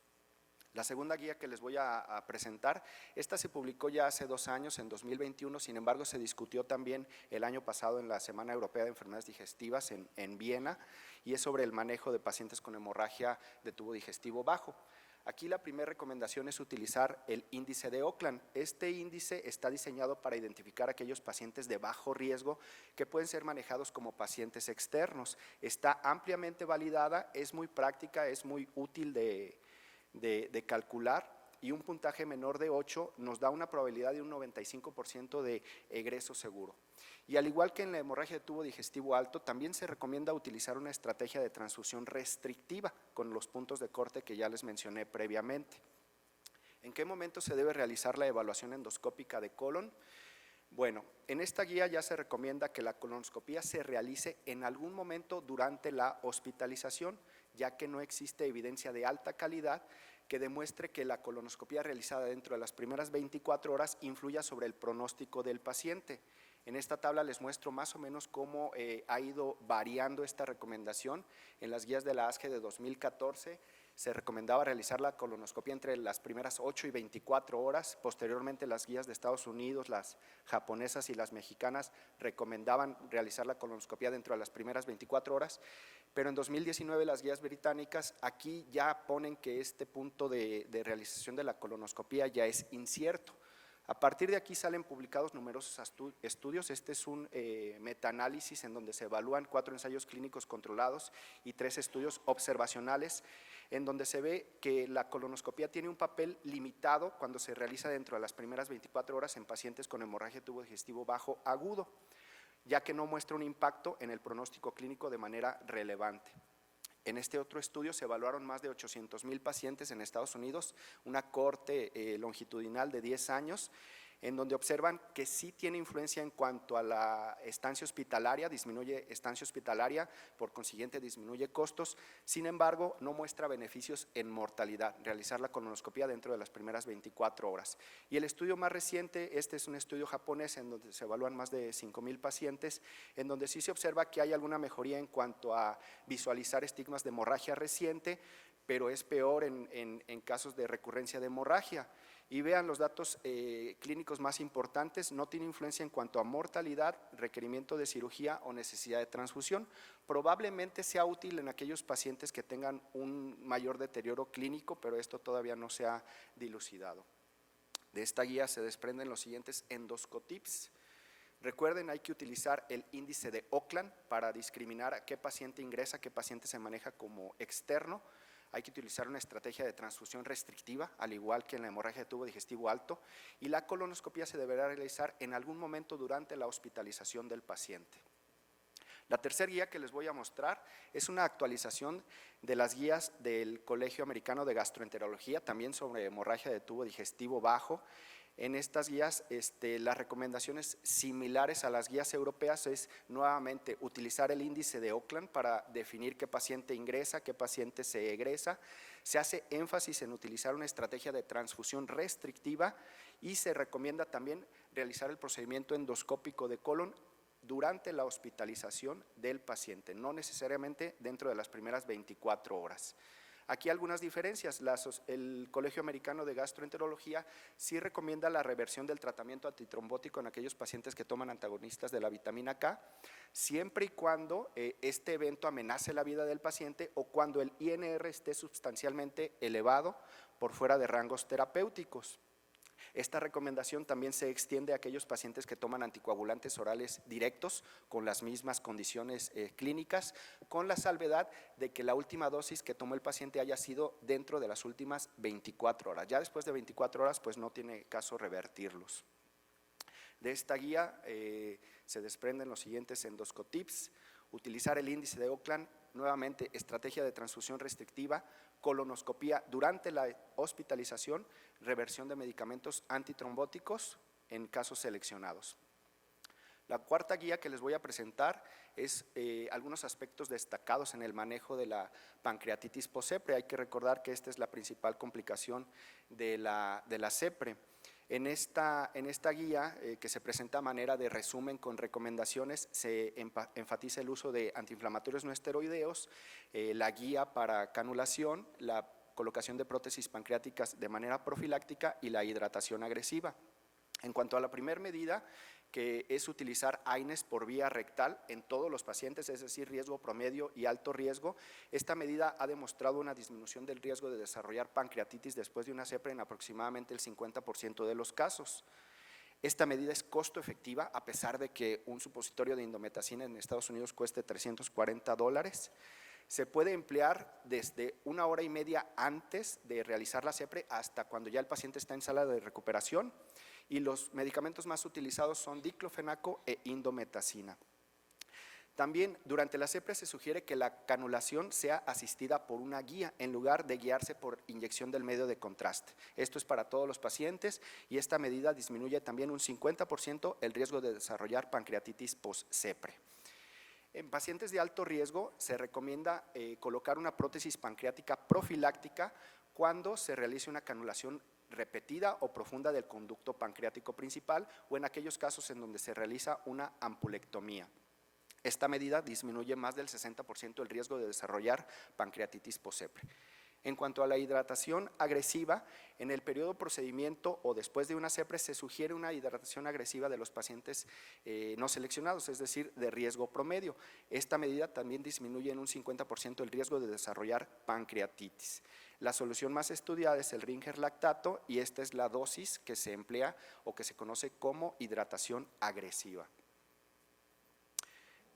La segunda guía que les voy a presentar, esta se publicó ya hace 2 años, en 2021, sin embargo se discutió también el año pasado en la Semana Europea de Enfermedades Digestivas en Viena y es sobre el manejo de pacientes con hemorragia de tubo digestivo bajo. Aquí la primera recomendación es utilizar el índice de Oakland. Este índice está diseñado para identificar aquellos pacientes de bajo riesgo que pueden ser manejados como pacientes externos. Está ampliamente validada, es muy práctica, es muy útil de calcular y un puntaje menor de 8 nos da una probabilidad de un 95% de egreso seguro. Y al igual que en la hemorragia de tubo digestivo alto, también se recomienda utilizar una estrategia de transfusión restrictiva con los puntos de corte que ya les mencioné previamente. ¿En qué momento se debe realizar la evaluación endoscópica de colon? Bueno, en esta guía ya se recomienda que la colonoscopía se realice en algún momento durante la hospitalización, ya que no existe evidencia de alta calidad que demuestre que la colonoscopía realizada dentro de las primeras 24 horas influya sobre el pronóstico del paciente. En esta tabla les muestro más o menos cómo ha ido variando esta recomendación. En las guías de la ASGE de 2014 Se recomendaba realizar la colonoscopia entre las primeras 8 y 24 horas. Posteriormente, las guías de Estados Unidos, las japonesas y las mexicanas recomendaban realizar la colonoscopia dentro de las primeras 24 horas. Pero en 2019 las guías británicas aquí ya ponen que este punto de realización de la colonoscopia ya es incierto. A partir de aquí salen publicados numerosos estudios. Este es un metaanálisis en donde se evalúan 4 ensayos clínicos controlados y 3 estudios observacionales, en donde se ve que la colonoscopia tiene un papel limitado cuando se realiza dentro de las primeras 24 horas en pacientes con hemorragia de tubo digestivo bajo agudo, ya que no muestra un impacto en el pronóstico clínico de manera relevante. En este otro estudio se evaluaron más de 800,000 pacientes en Estados Unidos, una cohorte longitudinal de 10 años, en donde observan que sí tiene influencia en cuanto a la estancia hospitalaria, disminuye estancia hospitalaria, por consiguiente disminuye costos. Sin embargo, no muestra beneficios en mortalidad, realizar la colonoscopia dentro de las primeras 24 horas. Y el estudio más reciente, este es un estudio japonés en donde se evalúan más de 5,000 pacientes, en donde sí se observa que hay alguna mejoría en cuanto a visualizar estigmas de hemorragia reciente, pero es peor en casos de recurrencia de hemorragia. Y vean los datos clínicos más importantes, no tiene influencia en cuanto a mortalidad, requerimiento de cirugía o necesidad de transfusión. Probablemente sea útil en aquellos pacientes que tengan un mayor deterioro clínico, pero esto todavía no se ha dilucidado. De esta guía se desprenden los siguientes endoscotips. Recuerden, hay que utilizar el índice de Oakland para discriminar a qué paciente ingresa, qué paciente se maneja como externo. Hay que utilizar una estrategia de transfusión restrictiva, al igual que en la hemorragia de tubo digestivo alto, y la colonoscopia se deberá realizar en algún momento durante la hospitalización del paciente. La tercera guía que les voy a mostrar es una actualización de las guías del Colegio Americano de Gastroenterología, también sobre hemorragia de tubo digestivo bajo. En estas guías, las recomendaciones similares a las guías europeas es nuevamente utilizar el índice de Oakland para definir qué paciente ingresa, qué paciente se egresa. Se hace énfasis en utilizar una estrategia de transfusión restrictiva y se recomienda también realizar el procedimiento endoscópico de colon durante la hospitalización del paciente, no necesariamente dentro de las primeras 24 horas. Aquí algunas diferencias. El Colegio Americano de Gastroenterología sí recomienda la reversión del tratamiento antitrombótico en aquellos pacientes que toman antagonistas de la vitamina K, siempre y cuando este evento amenace la vida del paciente o cuando el INR esté sustancialmente elevado por fuera de rangos terapéuticos. Esta recomendación también se extiende a aquellos pacientes que toman anticoagulantes orales directos con las mismas condiciones clínicas, con la salvedad de que la última dosis que tomó el paciente haya sido dentro de las últimas 24 horas. Ya después de 24 horas, pues no tiene caso revertirlos. De esta guía se desprenden los siguientes endoscotips: utilizar el índice de Oakland, nuevamente estrategia de transfusión restrictiva, colonoscopía durante la hospitalización, reversión de medicamentos antitrombóticos en casos seleccionados. La cuarta guía que les voy a presentar es algunos aspectos destacados en el manejo de la pancreatitis post-CEPRE. Hay que recordar que esta es la principal complicación de la CEPRE. En esta guía, que se presenta a manera de resumen con recomendaciones, se enfatiza el uso de antiinflamatorios no esteroideos, la guía para canulación, la colocación de prótesis pancreáticas de manera profiláctica y la hidratación agresiva. En cuanto a la primera medida, que es utilizar AINES por vía rectal en todos los pacientes, es decir, riesgo promedio y alto riesgo. Esta medida ha demostrado una disminución del riesgo de desarrollar pancreatitis después de una CEPRE en aproximadamente el 50% de los casos. Esta medida es costo efectiva, a pesar de que un supositorio de indometacina en Estados Unidos cueste $340. Se puede emplear desde 1 hora y media antes de realizar la CEPRE hasta cuando ya el paciente está en sala de recuperación, y los medicamentos más utilizados son diclofenaco e indometacina. También durante la CEPRE se sugiere que la canulación sea asistida por una guía en lugar de guiarse por inyección del medio de contraste. Esto es para todos los pacientes y esta medida disminuye también un 50% el riesgo de desarrollar pancreatitis post-CEPRE. En pacientes de alto riesgo se recomienda colocar una prótesis pancreática profiláctica cuando se realice una canulación repetida o profunda del conducto pancreático principal o en aquellos casos en donde se realiza una ampulectomía. Esta medida disminuye más del 60% el riesgo de desarrollar pancreatitis post-CEPRE. En cuanto a la hidratación agresiva, en el periodo de procedimiento o después de una CEPRES se sugiere una hidratación agresiva de los pacientes no seleccionados, es decir, de riesgo promedio. Esta medida también disminuye en un 50% el riesgo de desarrollar pancreatitis. La solución más estudiada es el Ringer lactato y esta es la dosis que se emplea o que se conoce como hidratación agresiva.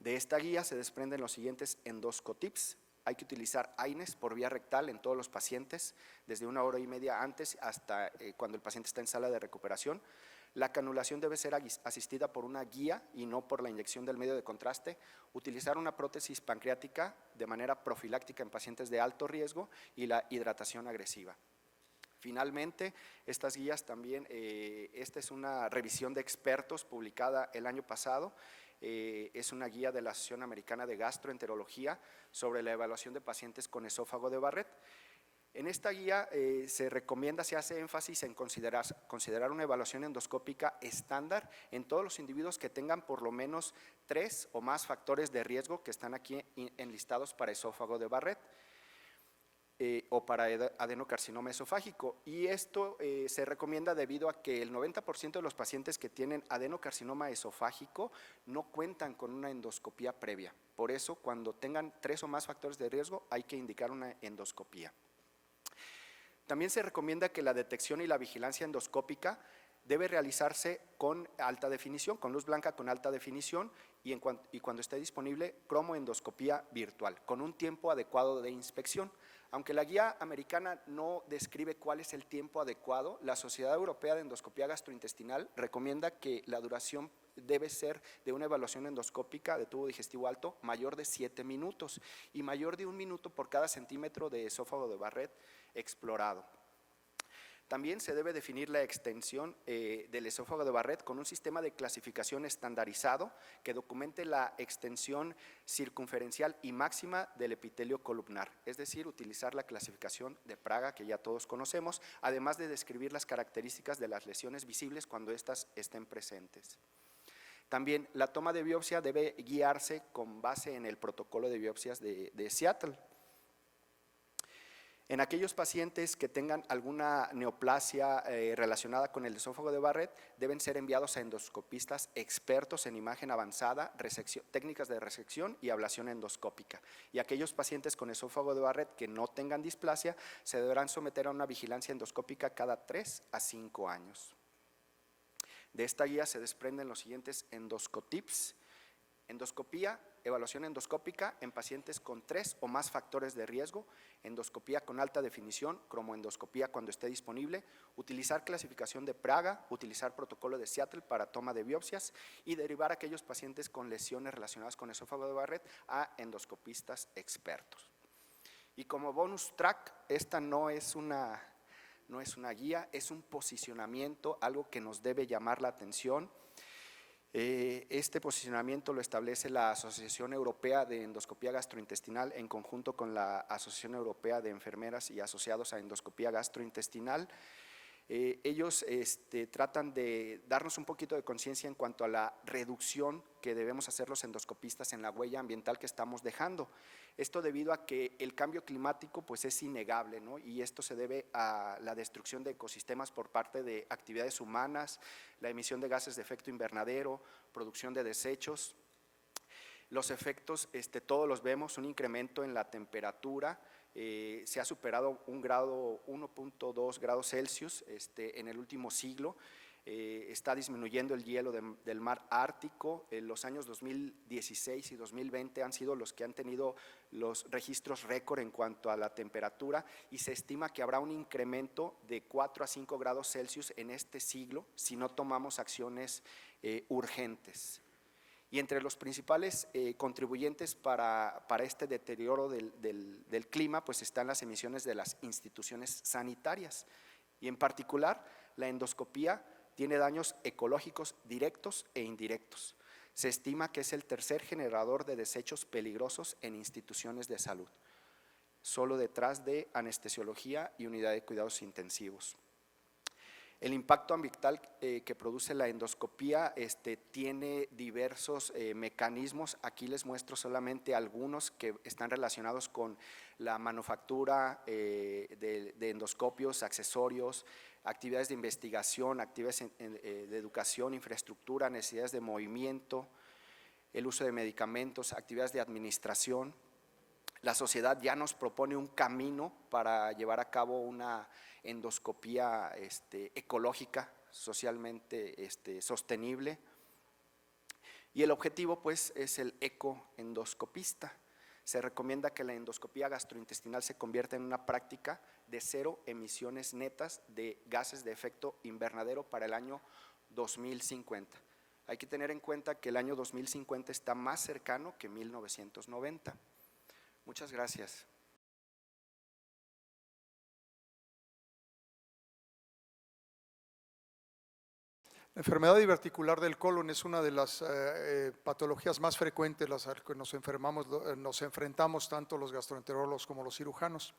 De esta guía se desprenden los siguientes endoscotips. Hay que utilizar AINES por vía rectal en todos los pacientes, desde 1 hora y media antes hasta cuando el paciente está en sala de recuperación. La canulación debe ser asistida por una guía y no por la inyección del medio de contraste. Utilizar una prótesis pancreática de manera profiláctica en pacientes de alto riesgo y la hidratación agresiva. Finalmente, estas guías también, esta es una revisión de expertos publicada el año pasado. Es una guía de la Asociación Americana de Gastroenterología sobre la evaluación de pacientes con esófago de Barrett. En esta guía se recomienda, se hace énfasis en considerar una evaluación endoscópica estándar en todos los individuos que tengan por lo menos 3 o más factores de riesgo que están aquí enlistados para esófago de Barrett. O para adenocarcinoma esofágico, y esto se recomienda debido a que el 90% de los pacientes que tienen adenocarcinoma esofágico no cuentan con una endoscopía previa. Por eso, cuando tengan 3 o más factores de riesgo, hay que indicar una endoscopía. También se recomienda que la detección y la vigilancia endoscópica debe realizarse con alta definición, con luz blanca con alta definición y cuando esté disponible, cromoendoscopía virtual, con un tiempo adecuado de inspección. Aunque la guía americana no describe cuál es el tiempo adecuado, la Sociedad Europea de Endoscopía Gastrointestinal recomienda que la duración debe ser de una evaluación endoscópica de tubo digestivo alto mayor de 7 minutos y mayor de 1 minuto por cada centímetro de esófago de Barrett explorado. También se debe definir la extensión del esófago de Barrett con un sistema de clasificación estandarizado que documente la extensión circunferencial y máxima del epitelio columnar, es decir, utilizar la clasificación de Praga que ya todos conocemos, además de describir las características de las lesiones visibles cuando éstas estén presentes. También la toma de biopsia debe guiarse con base en el protocolo de biopsias de Seattle. En aquellos pacientes que tengan alguna neoplasia relacionada con el esófago de Barrett, deben ser enviados a endoscopistas expertos en imagen avanzada, técnicas de resección y ablación endoscópica. Y aquellos pacientes con esófago de Barrett que no tengan displasia, se deberán someter a una vigilancia endoscópica cada 3 a 5 años. De esta guía se desprenden los siguientes endoscotips. Endoscopía, evaluación endoscópica en pacientes con 3 o más factores de riesgo, endoscopía con alta definición, cromoendoscopía cuando esté disponible, utilizar clasificación de Praga, utilizar protocolo de Seattle para toma de biopsias y derivar a aquellos pacientes con lesiones relacionadas con esófago de Barrett a endoscopistas expertos. Y como bonus track, esta no es una guía, es un posicionamiento, algo que nos debe llamar la atención. Este posicionamiento lo establece la Asociación Europea de Endoscopía Gastrointestinal en conjunto con la Asociación Europea de Enfermeras y Asociados a Endoscopía Gastrointestinal. Ellos tratan de darnos un poquito de conciencia en cuanto a la reducción que debemos hacer los endoscopistas en la huella ambiental que estamos dejando. Esto debido a que el cambio climático pues es innegable, ¿no? Y esto se debe a la destrucción de ecosistemas por parte de actividades humanas, la emisión de gases de efecto invernadero, producción de desechos. Los efectos todos los vemos, un incremento en la temperatura, se ha superado 1.2 grados Celsius en el último siglo, está disminuyendo el hielo del mar Ártico. En los años 2016 y 2020 han sido los que han tenido los registros récord en cuanto a la temperatura y se estima que habrá un incremento de 4 a 5 grados Celsius en este siglo si no tomamos acciones urgentes. Y entre los principales contribuyentes para este deterioro del clima pues están las emisiones de las instituciones sanitarias y en particular la endoscopía tiene daños ecológicos directos e indirectos. Se estima que es el tercer generador de desechos peligrosos en instituciones de salud, solo detrás de anestesiología y unidad de cuidados intensivos. El impacto ambiental que produce la endoscopía tiene diversos mecanismos. Aquí les muestro solamente algunos que están relacionados con la manufactura de endoscopios, accesorios, actividades de investigación, actividades de educación, infraestructura, necesidades de movimiento, el uso de medicamentos, actividades de administración. La sociedad ya nos propone un camino para llevar a cabo una endoscopía ecológica, socialmente sostenible, y el objetivo pues es el ecoendoscopista. Se recomienda que la endoscopía gastrointestinal se convierta en una práctica de 0 emisiones netas de gases de efecto invernadero para el año 2050. Hay que tener en cuenta que el año 2050 está más cercano que 1990. Muchas gracias. La enfermedad diverticular del colon es una de las patologías más frecuentes las que nos enfrentamos tanto los gastroenterólogos como los cirujanos.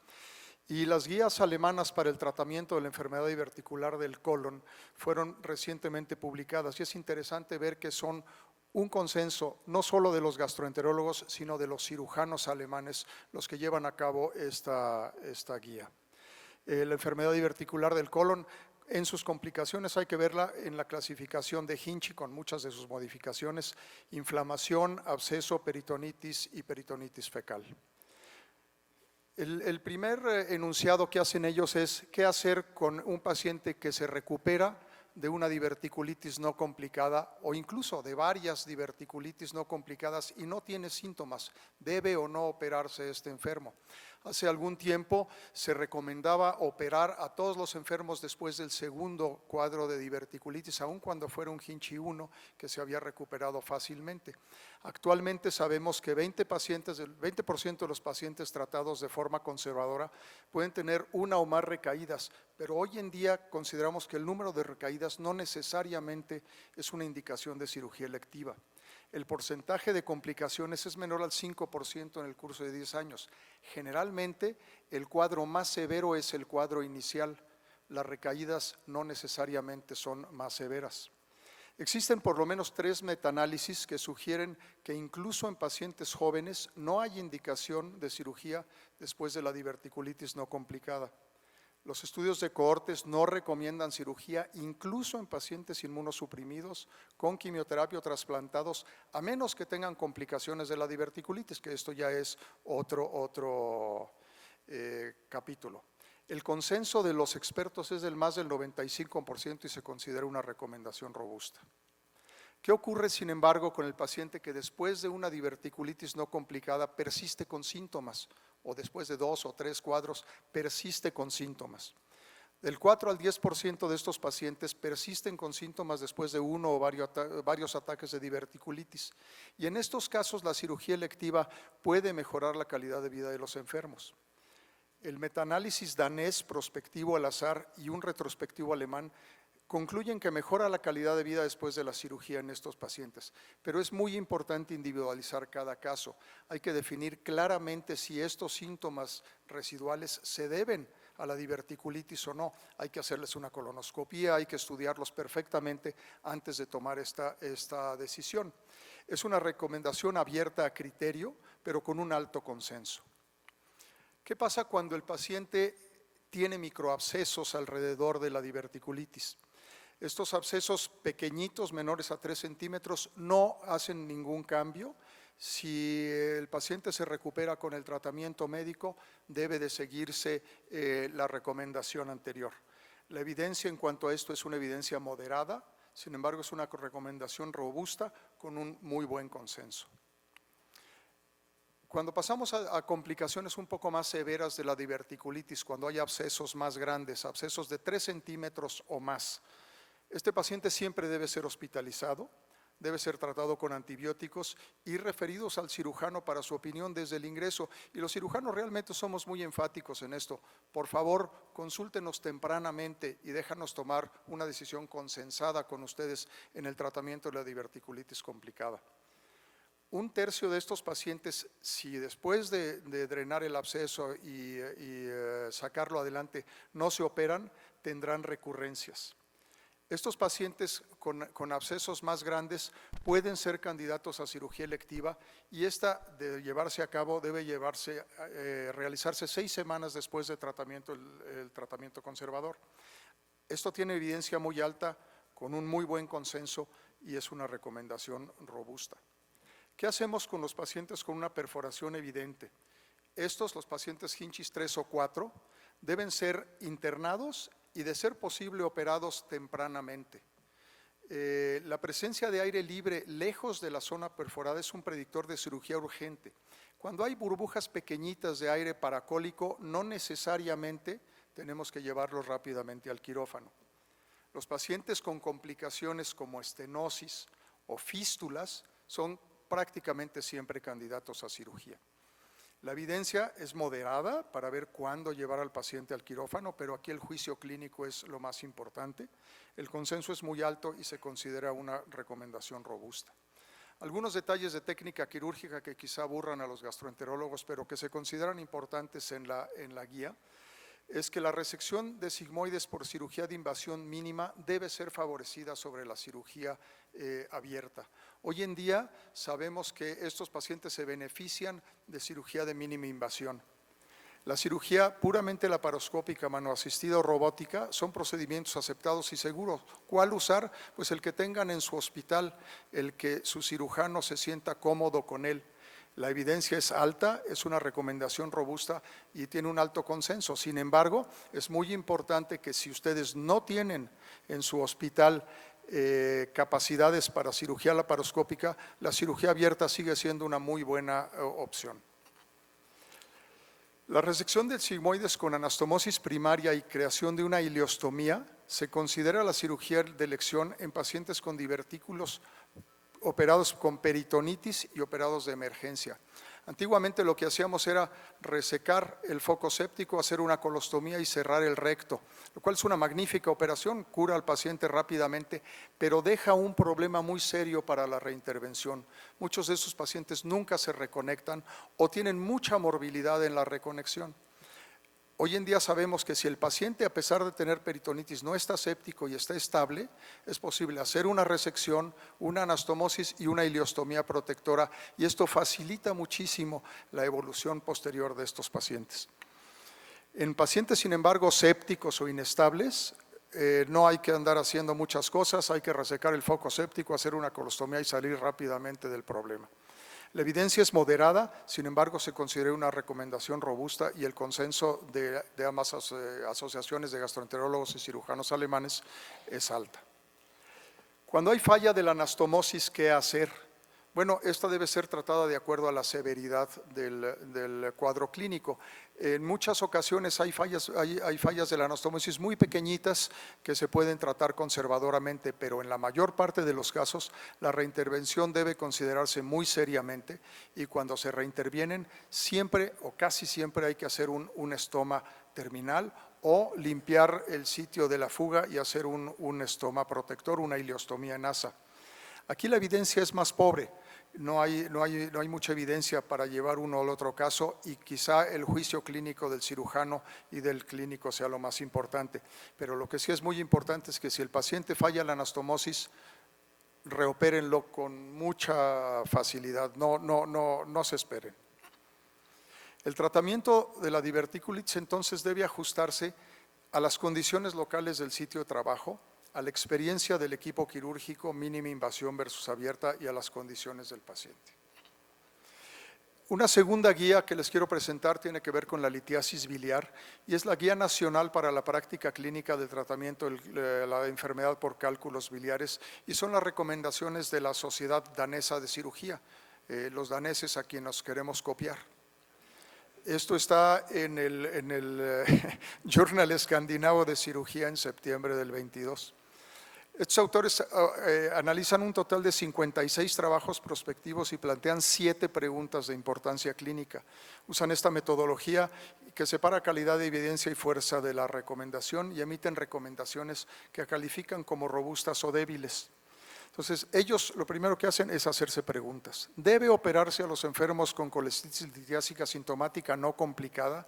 Y las guías alemanas para el tratamiento de la enfermedad diverticular del colon fueron recientemente publicadas, y es interesante ver que son un consenso no solo de los gastroenterólogos, sino de los cirujanos alemanes los que llevan a cabo esta guía. La enfermedad diverticular del colon, en sus complicaciones hay que verla en la clasificación de Hinchey con muchas de sus modificaciones: inflamación, absceso, peritonitis y peritonitis fecal. El primer enunciado que hacen ellos es qué hacer con un paciente que se recupera de una diverticulitis no complicada o incluso de varias diverticulitis no complicadas y no tiene síntomas. ¿Debe o no operarse este enfermo? Hace algún tiempo se recomendaba operar a todos los enfermos después del segundo cuadro de diverticulitis, aun cuando fuera un Hinchey 1 que se había recuperado fácilmente. Actualmente sabemos que 20% de los pacientes tratados de forma conservadora pueden tener una o más recaídas, pero hoy en día consideramos que el número de recaídas no necesariamente es una indicación de cirugía electiva. El porcentaje de complicaciones es menor al 5% en el curso de 10 años. Generalmente, el cuadro más severo es el cuadro inicial. Las recaídas no necesariamente son más severas. Existen por lo menos 3 metaanálisis que sugieren que incluso en pacientes jóvenes no hay indicación de cirugía después de la diverticulitis no complicada. Los estudios de cohortes no recomiendan cirugía incluso en pacientes inmunosuprimidos con quimioterapia o trasplantados, a menos que tengan complicaciones de la diverticulitis, que esto ya es otro capítulo. El consenso de los expertos es del más del 95% y se considera una recomendación robusta. ¿Qué ocurre, sin embargo, con el paciente que después de una diverticulitis no complicada persiste con síntomas, o después de 2 o 3 cuadros persiste con síntomas? Del 4 al 10% de estos pacientes persisten con síntomas después de 1 o varios ataques de diverticulitis, y en estos casos la cirugía electiva puede mejorar la calidad de vida de los enfermos. El metaanálisis danés prospectivo al azar y un retrospectivo alemán concluyen que mejora la calidad de vida después de la cirugía en estos pacientes, pero es muy importante individualizar cada caso. Hay que definir claramente si estos síntomas residuales se deben a la diverticulitis o no. Hay que hacerles una colonoscopía, hay que estudiarlos perfectamente antes de tomar esta decisión. Es una recomendación abierta a criterio, pero con un alto consenso. ¿Qué pasa cuando el paciente tiene microabscesos alrededor de la diverticulitis? Estos abscesos pequeñitos, menores a 3 centímetros, no hacen ningún cambio. Si el paciente se recupera con el tratamiento médico, debe de seguirse la recomendación anterior. La evidencia en cuanto a esto es una evidencia moderada, sin embargo es una recomendación robusta con un muy buen consenso. Cuando pasamos a complicaciones un poco más severas de la diverticulitis, cuando hay abscesos más grandes, abscesos de 3 centímetros o más, este paciente siempre debe ser hospitalizado, debe ser tratado con antibióticos y referidos al cirujano para su opinión desde el ingreso. Y los cirujanos realmente somos muy enfáticos en esto. Por favor, consúltenos tempranamente y déjanos tomar una decisión consensada con ustedes en el tratamiento de la diverticulitis complicada. 1/3 de estos pacientes, si después de drenar el absceso y sacarlo adelante no se operan, tendrán recurrencias. Estos pacientes con abscesos más grandes pueden ser candidatos a cirugía electiva y esta de llevarse a cabo debe realizarse 6 semanas después de tratamiento, el tratamiento conservador. Esto tiene evidencia muy alta, con un muy buen consenso y es una recomendación robusta. ¿Qué hacemos con los pacientes con una perforación evidente? Los pacientes Hinchis 3 o 4, deben ser internados y de ser posible operados tempranamente. La presencia de aire libre lejos de la zona perforada es un predictor de cirugía urgente. Cuando hay burbujas pequeñitas de aire paracólico, no necesariamente tenemos que llevarlos rápidamente al quirófano. Los pacientes con complicaciones como estenosis o fístulas son prácticamente siempre candidatos a cirugía. La evidencia es moderada para ver cuándo llevar al paciente al quirófano, pero aquí el juicio clínico es lo más importante. El consenso es muy alto y se considera una recomendación robusta. Algunos detalles de técnica quirúrgica que quizá aburran a los gastroenterólogos, pero que se consideran importantes en la guía, es que la resección de sigmoides por cirugía de invasión mínima debe ser favorecida sobre la cirugía abierta. Hoy en día sabemos que estos pacientes se benefician de cirugía de mínima invasión. La cirugía puramente laparoscópica, manoasistida o robótica son procedimientos aceptados y seguros. ¿Cuál usar? Pues el que tengan en su hospital, el que su cirujano se sienta cómodo con él. La evidencia es alta, es una recomendación robusta y tiene un alto consenso. Sin embargo, es muy importante que si ustedes no tienen en su hospital capacidades para cirugía laparoscópica, la cirugía abierta sigue siendo una muy buena opción. La resección del sigmoides con anastomosis primaria y creación de una ileostomía se considera la cirugía de elección en pacientes con divertículos operados con peritonitis y operados de emergencia. Antiguamente lo que hacíamos era resecar el foco séptico, hacer una colostomía y cerrar el recto, lo cual es una magnífica operación, cura al paciente rápidamente, pero deja un problema muy serio para la reintervención. Muchos de esos pacientes nunca se reconectan o tienen mucha morbilidad en la reconexión. Hoy en día sabemos que si el paciente, a pesar de tener peritonitis, no está séptico y está estable, es posible hacer una resección, una anastomosis y una ileostomía protectora, y esto facilita muchísimo la evolución posterior de estos pacientes. En pacientes, sin embargo, sépticos o inestables, no hay que andar haciendo muchas cosas, hay que resecar el foco séptico, hacer una colostomía y salir rápidamente del problema. La evidencia es moderada, sin embargo, se considera una recomendación robusta y el consenso de ambas asociaciones de gastroenterólogos y cirujanos alemanes es alta. Cuando hay falla de la anastomosis, ¿qué hacer? Bueno, esta debe ser tratada de acuerdo a la severidad del cuadro clínico. En muchas ocasiones hay fallas de la anastomosis muy pequeñitas que se pueden tratar conservadoramente, pero en la mayor parte de los casos la reintervención debe considerarse muy seriamente y cuando se reintervienen siempre o casi siempre hay que hacer un estoma terminal o limpiar el sitio de la fuga y hacer un estoma protector, una ileostomía en asa. Aquí la evidencia es más pobre, no hay mucha evidencia para llevar uno al otro caso y quizá el juicio clínico del cirujano y del clínico sea lo más importante. Pero lo que sí es muy importante es que si el paciente falla la anastomosis, reopérenlo con mucha facilidad, no se esperen. El tratamiento de la diverticulitis entonces debe ajustarse a las condiciones locales del sitio de trabajo, a la experiencia del equipo quirúrgico, mínima invasión versus abierta y a las condiciones del paciente. Una segunda guía que les quiero presentar tiene que ver con la litiasis biliar y es la Guía Nacional para la Práctica Clínica del Tratamiento de la Enfermedad por Cálculos Biliares y son las recomendaciones de la Sociedad Danesa de Cirugía, los daneses a quienes nos queremos copiar. Esto está en el Journal Escandinavo de Cirugía en septiembre del 22. Estos autores analizan un total de 56 trabajos prospectivos y plantean 7 preguntas de importancia clínica. Usan esta metodología que separa calidad de evidencia y fuerza de la recomendación y emiten recomendaciones que califican como robustas o débiles. Entonces, ellos lo primero que hacen es hacerse preguntas. ¿Debe operarse a los enfermos con colestitis litiásica sintomática no complicada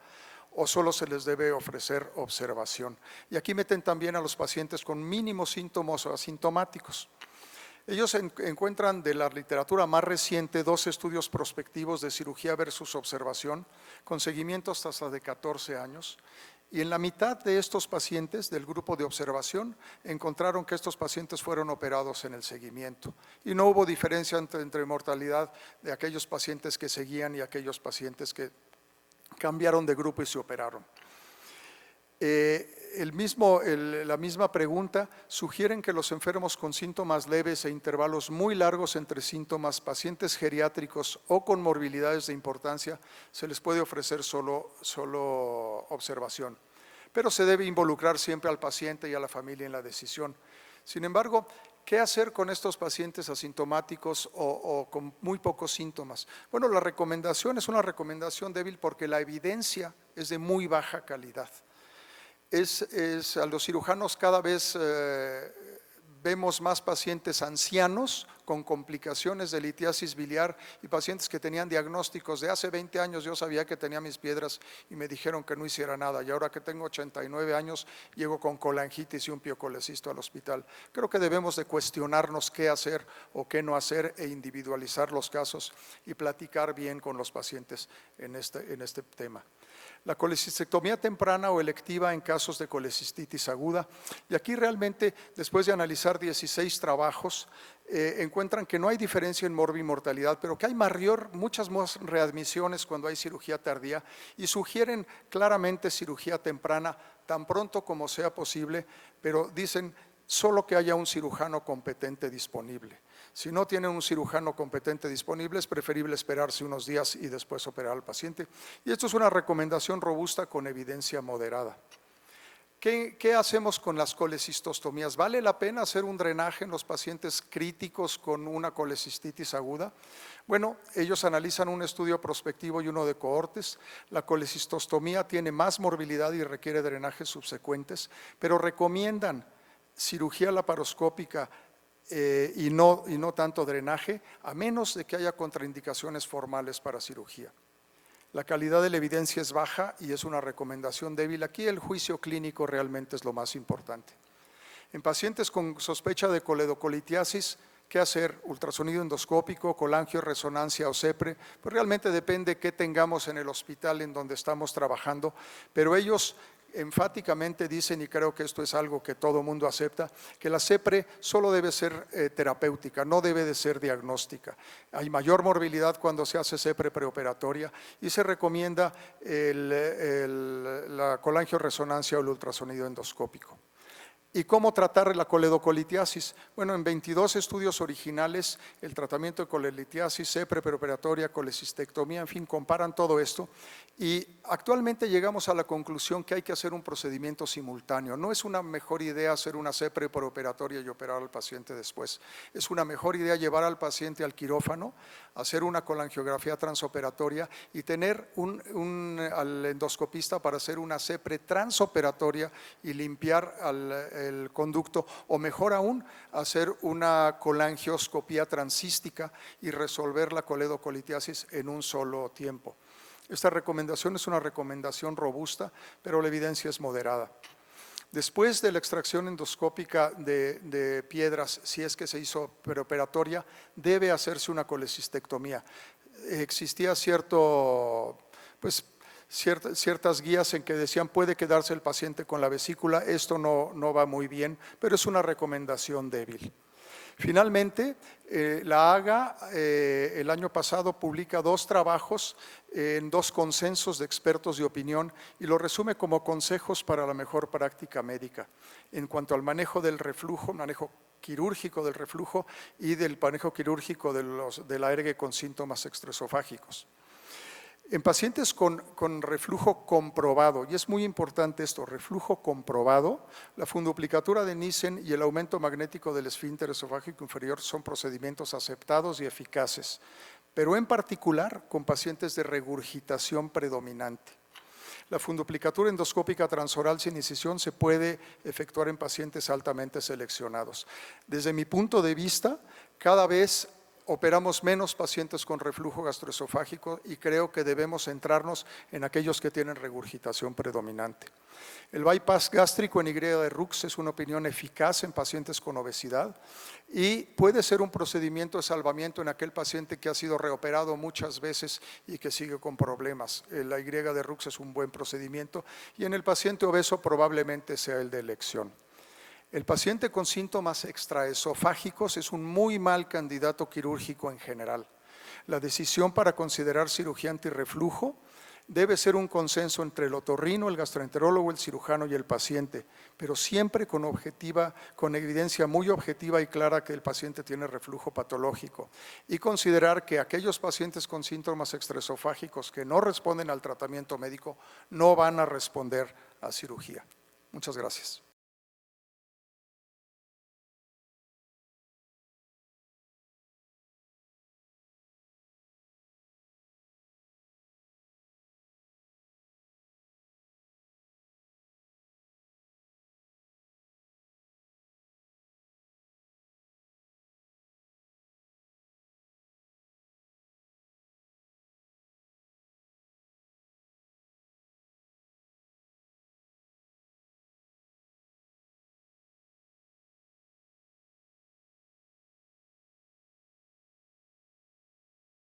o solo se les debe ofrecer observación. Y aquí meten también a los pacientes con mínimos síntomas o asintomáticos. Ellos encuentran de la literatura más reciente 2 estudios prospectivos de cirugía versus observación, con seguimientos hasta de 14 años, y en la mitad de estos pacientes del grupo de observación encontraron que estos pacientes fueron operados en el seguimiento, y no hubo diferencia entre mortalidad de aquellos pacientes que seguían y aquellos pacientes que cambiaron de grupo y se operaron. La misma pregunta sugieren que los enfermos con síntomas leves e intervalos muy largos entre síntomas, pacientes geriátricos o con morbilidades de importancia, se les puede ofrecer solo observación, pero se debe involucrar siempre al paciente y a la familia en la decisión. Sin embargo, ¿qué hacer con estos pacientes asintomáticos o con muy pocos síntomas? Bueno, la recomendación es una recomendación débil porque la evidencia es de muy baja calidad. A los cirujanos cada vez vemos más pacientes ancianos con complicaciones de litiasis biliar y pacientes que tenían diagnósticos de hace 20 años. Yo sabía que tenía mis piedras y me dijeron que no hiciera nada, y ahora que tengo 89 años llego con colangitis y un piocolecisto al hospital. Creo que debemos de cuestionarnos qué hacer o qué no hacer e individualizar los casos y platicar bien con los pacientes en este tema. La colecistectomía temprana o electiva en casos de colecistitis aguda. Y aquí realmente, después de analizar 16 trabajos, encuentran que no hay diferencia en morbimortalidad, pero que hay muchas más readmisiones cuando hay cirugía tardía, y sugieren claramente cirugía temprana tan pronto como sea posible, pero dicen solo que haya un cirujano competente disponible. Si no tienen un cirujano competente disponible, es preferible esperarse unos días y después operar al paciente. Y esto es una recomendación robusta con evidencia moderada. ¿Qué hacemos con las colecistostomías? ¿Vale la pena hacer un drenaje en los pacientes críticos con una colecistitis aguda? Bueno, ellos analizan un estudio prospectivo y uno de cohortes. La colecistostomía tiene más morbilidad y requiere drenajes subsecuentes, pero recomiendan cirugía laparoscópica y no tanto drenaje, a menos de que haya contraindicaciones formales para cirugía. La calidad de la evidencia es baja y es una recomendación débil. Aquí el juicio clínico realmente es lo más importante. En pacientes con sospecha de coledocolitiasis, ¿qué hacer? ¿Ultrasonido endoscópico, colangio, resonancia o CEPRE? Pues realmente depende qué tengamos en el hospital en donde estamos trabajando, pero ellos enfáticamente dicen, y creo que esto es algo que todo mundo acepta, que la CEPRE solo debe ser terapéutica, no debe de ser diagnóstica. Hay mayor morbilidad cuando se hace CEPRE preoperatoria y se recomienda la colangioresonancia o el ultrasonido endoscópico. ¿Y cómo tratar la coledocolitiasis? Bueno, en 22 estudios originales, el tratamiento de coledocolitiasis, CEPRE preoperatoria, colecistectomía, en fin, comparan todo esto, y actualmente llegamos a la conclusión que hay que hacer un procedimiento simultáneo. No es una mejor idea hacer una CEPRE preoperatoria y operar al paciente después. Es una mejor idea llevar al paciente al quirófano, hacer una colangiografía transoperatoria y tener al endoscopista para hacer una CEPRE transoperatoria y limpiar el conducto, o mejor aún, hacer una colangioscopía transcística y resolver la coledocolitiasis en un solo tiempo. Esta recomendación es una recomendación robusta, pero la evidencia es moderada. Después de la extracción endoscópica de piedras, si es que se hizo preoperatoria, debe hacerse una colecistectomía. Existía ciertas guías en que decían puede quedarse el paciente con la vesícula. Esto no va muy bien, pero es una recomendación débil. Finalmente, la AGA el año pasado publica 2 trabajos en 2 consensos de expertos de opinión y lo resume como consejos para la mejor práctica médica en cuanto al manejo del reflujo, manejo quirúrgico del reflujo y del manejo quirúrgico de la alergia con síntomas extraesofágicos. En pacientes con reflujo comprobado, y es muy importante esto, reflujo comprobado, la funduplicatura de Nissen y el aumento magnético del esfínter esofágico inferior son procedimientos aceptados y eficaces, pero en particular con pacientes de regurgitación predominante. La funduplicatura endoscópica transoral sin incisión se puede efectuar en pacientes altamente seleccionados. Desde mi punto de vista, cada vez operamos menos pacientes con reflujo gastroesofágico y creo que debemos centrarnos en aquellos que tienen regurgitación predominante. El bypass gástrico en Y de Rux es una opinión eficaz en pacientes con obesidad y puede ser un procedimiento de salvamiento en aquel paciente que ha sido reoperado muchas veces y que sigue con problemas. La Y de Rux es un buen procedimiento y en el paciente obeso probablemente sea el de elección. El paciente con síntomas extraesofágicos es un muy mal candidato quirúrgico en general. La decisión para considerar cirugía antirreflujo debe ser un consenso entre el otorrino, el gastroenterólogo, el cirujano y el paciente, pero siempre con evidencia muy objetiva y clara que el paciente tiene reflujo patológico y considerar que aquellos pacientes con síntomas extraesofágicos que no responden al tratamiento médico no van a responder a cirugía. Muchas gracias.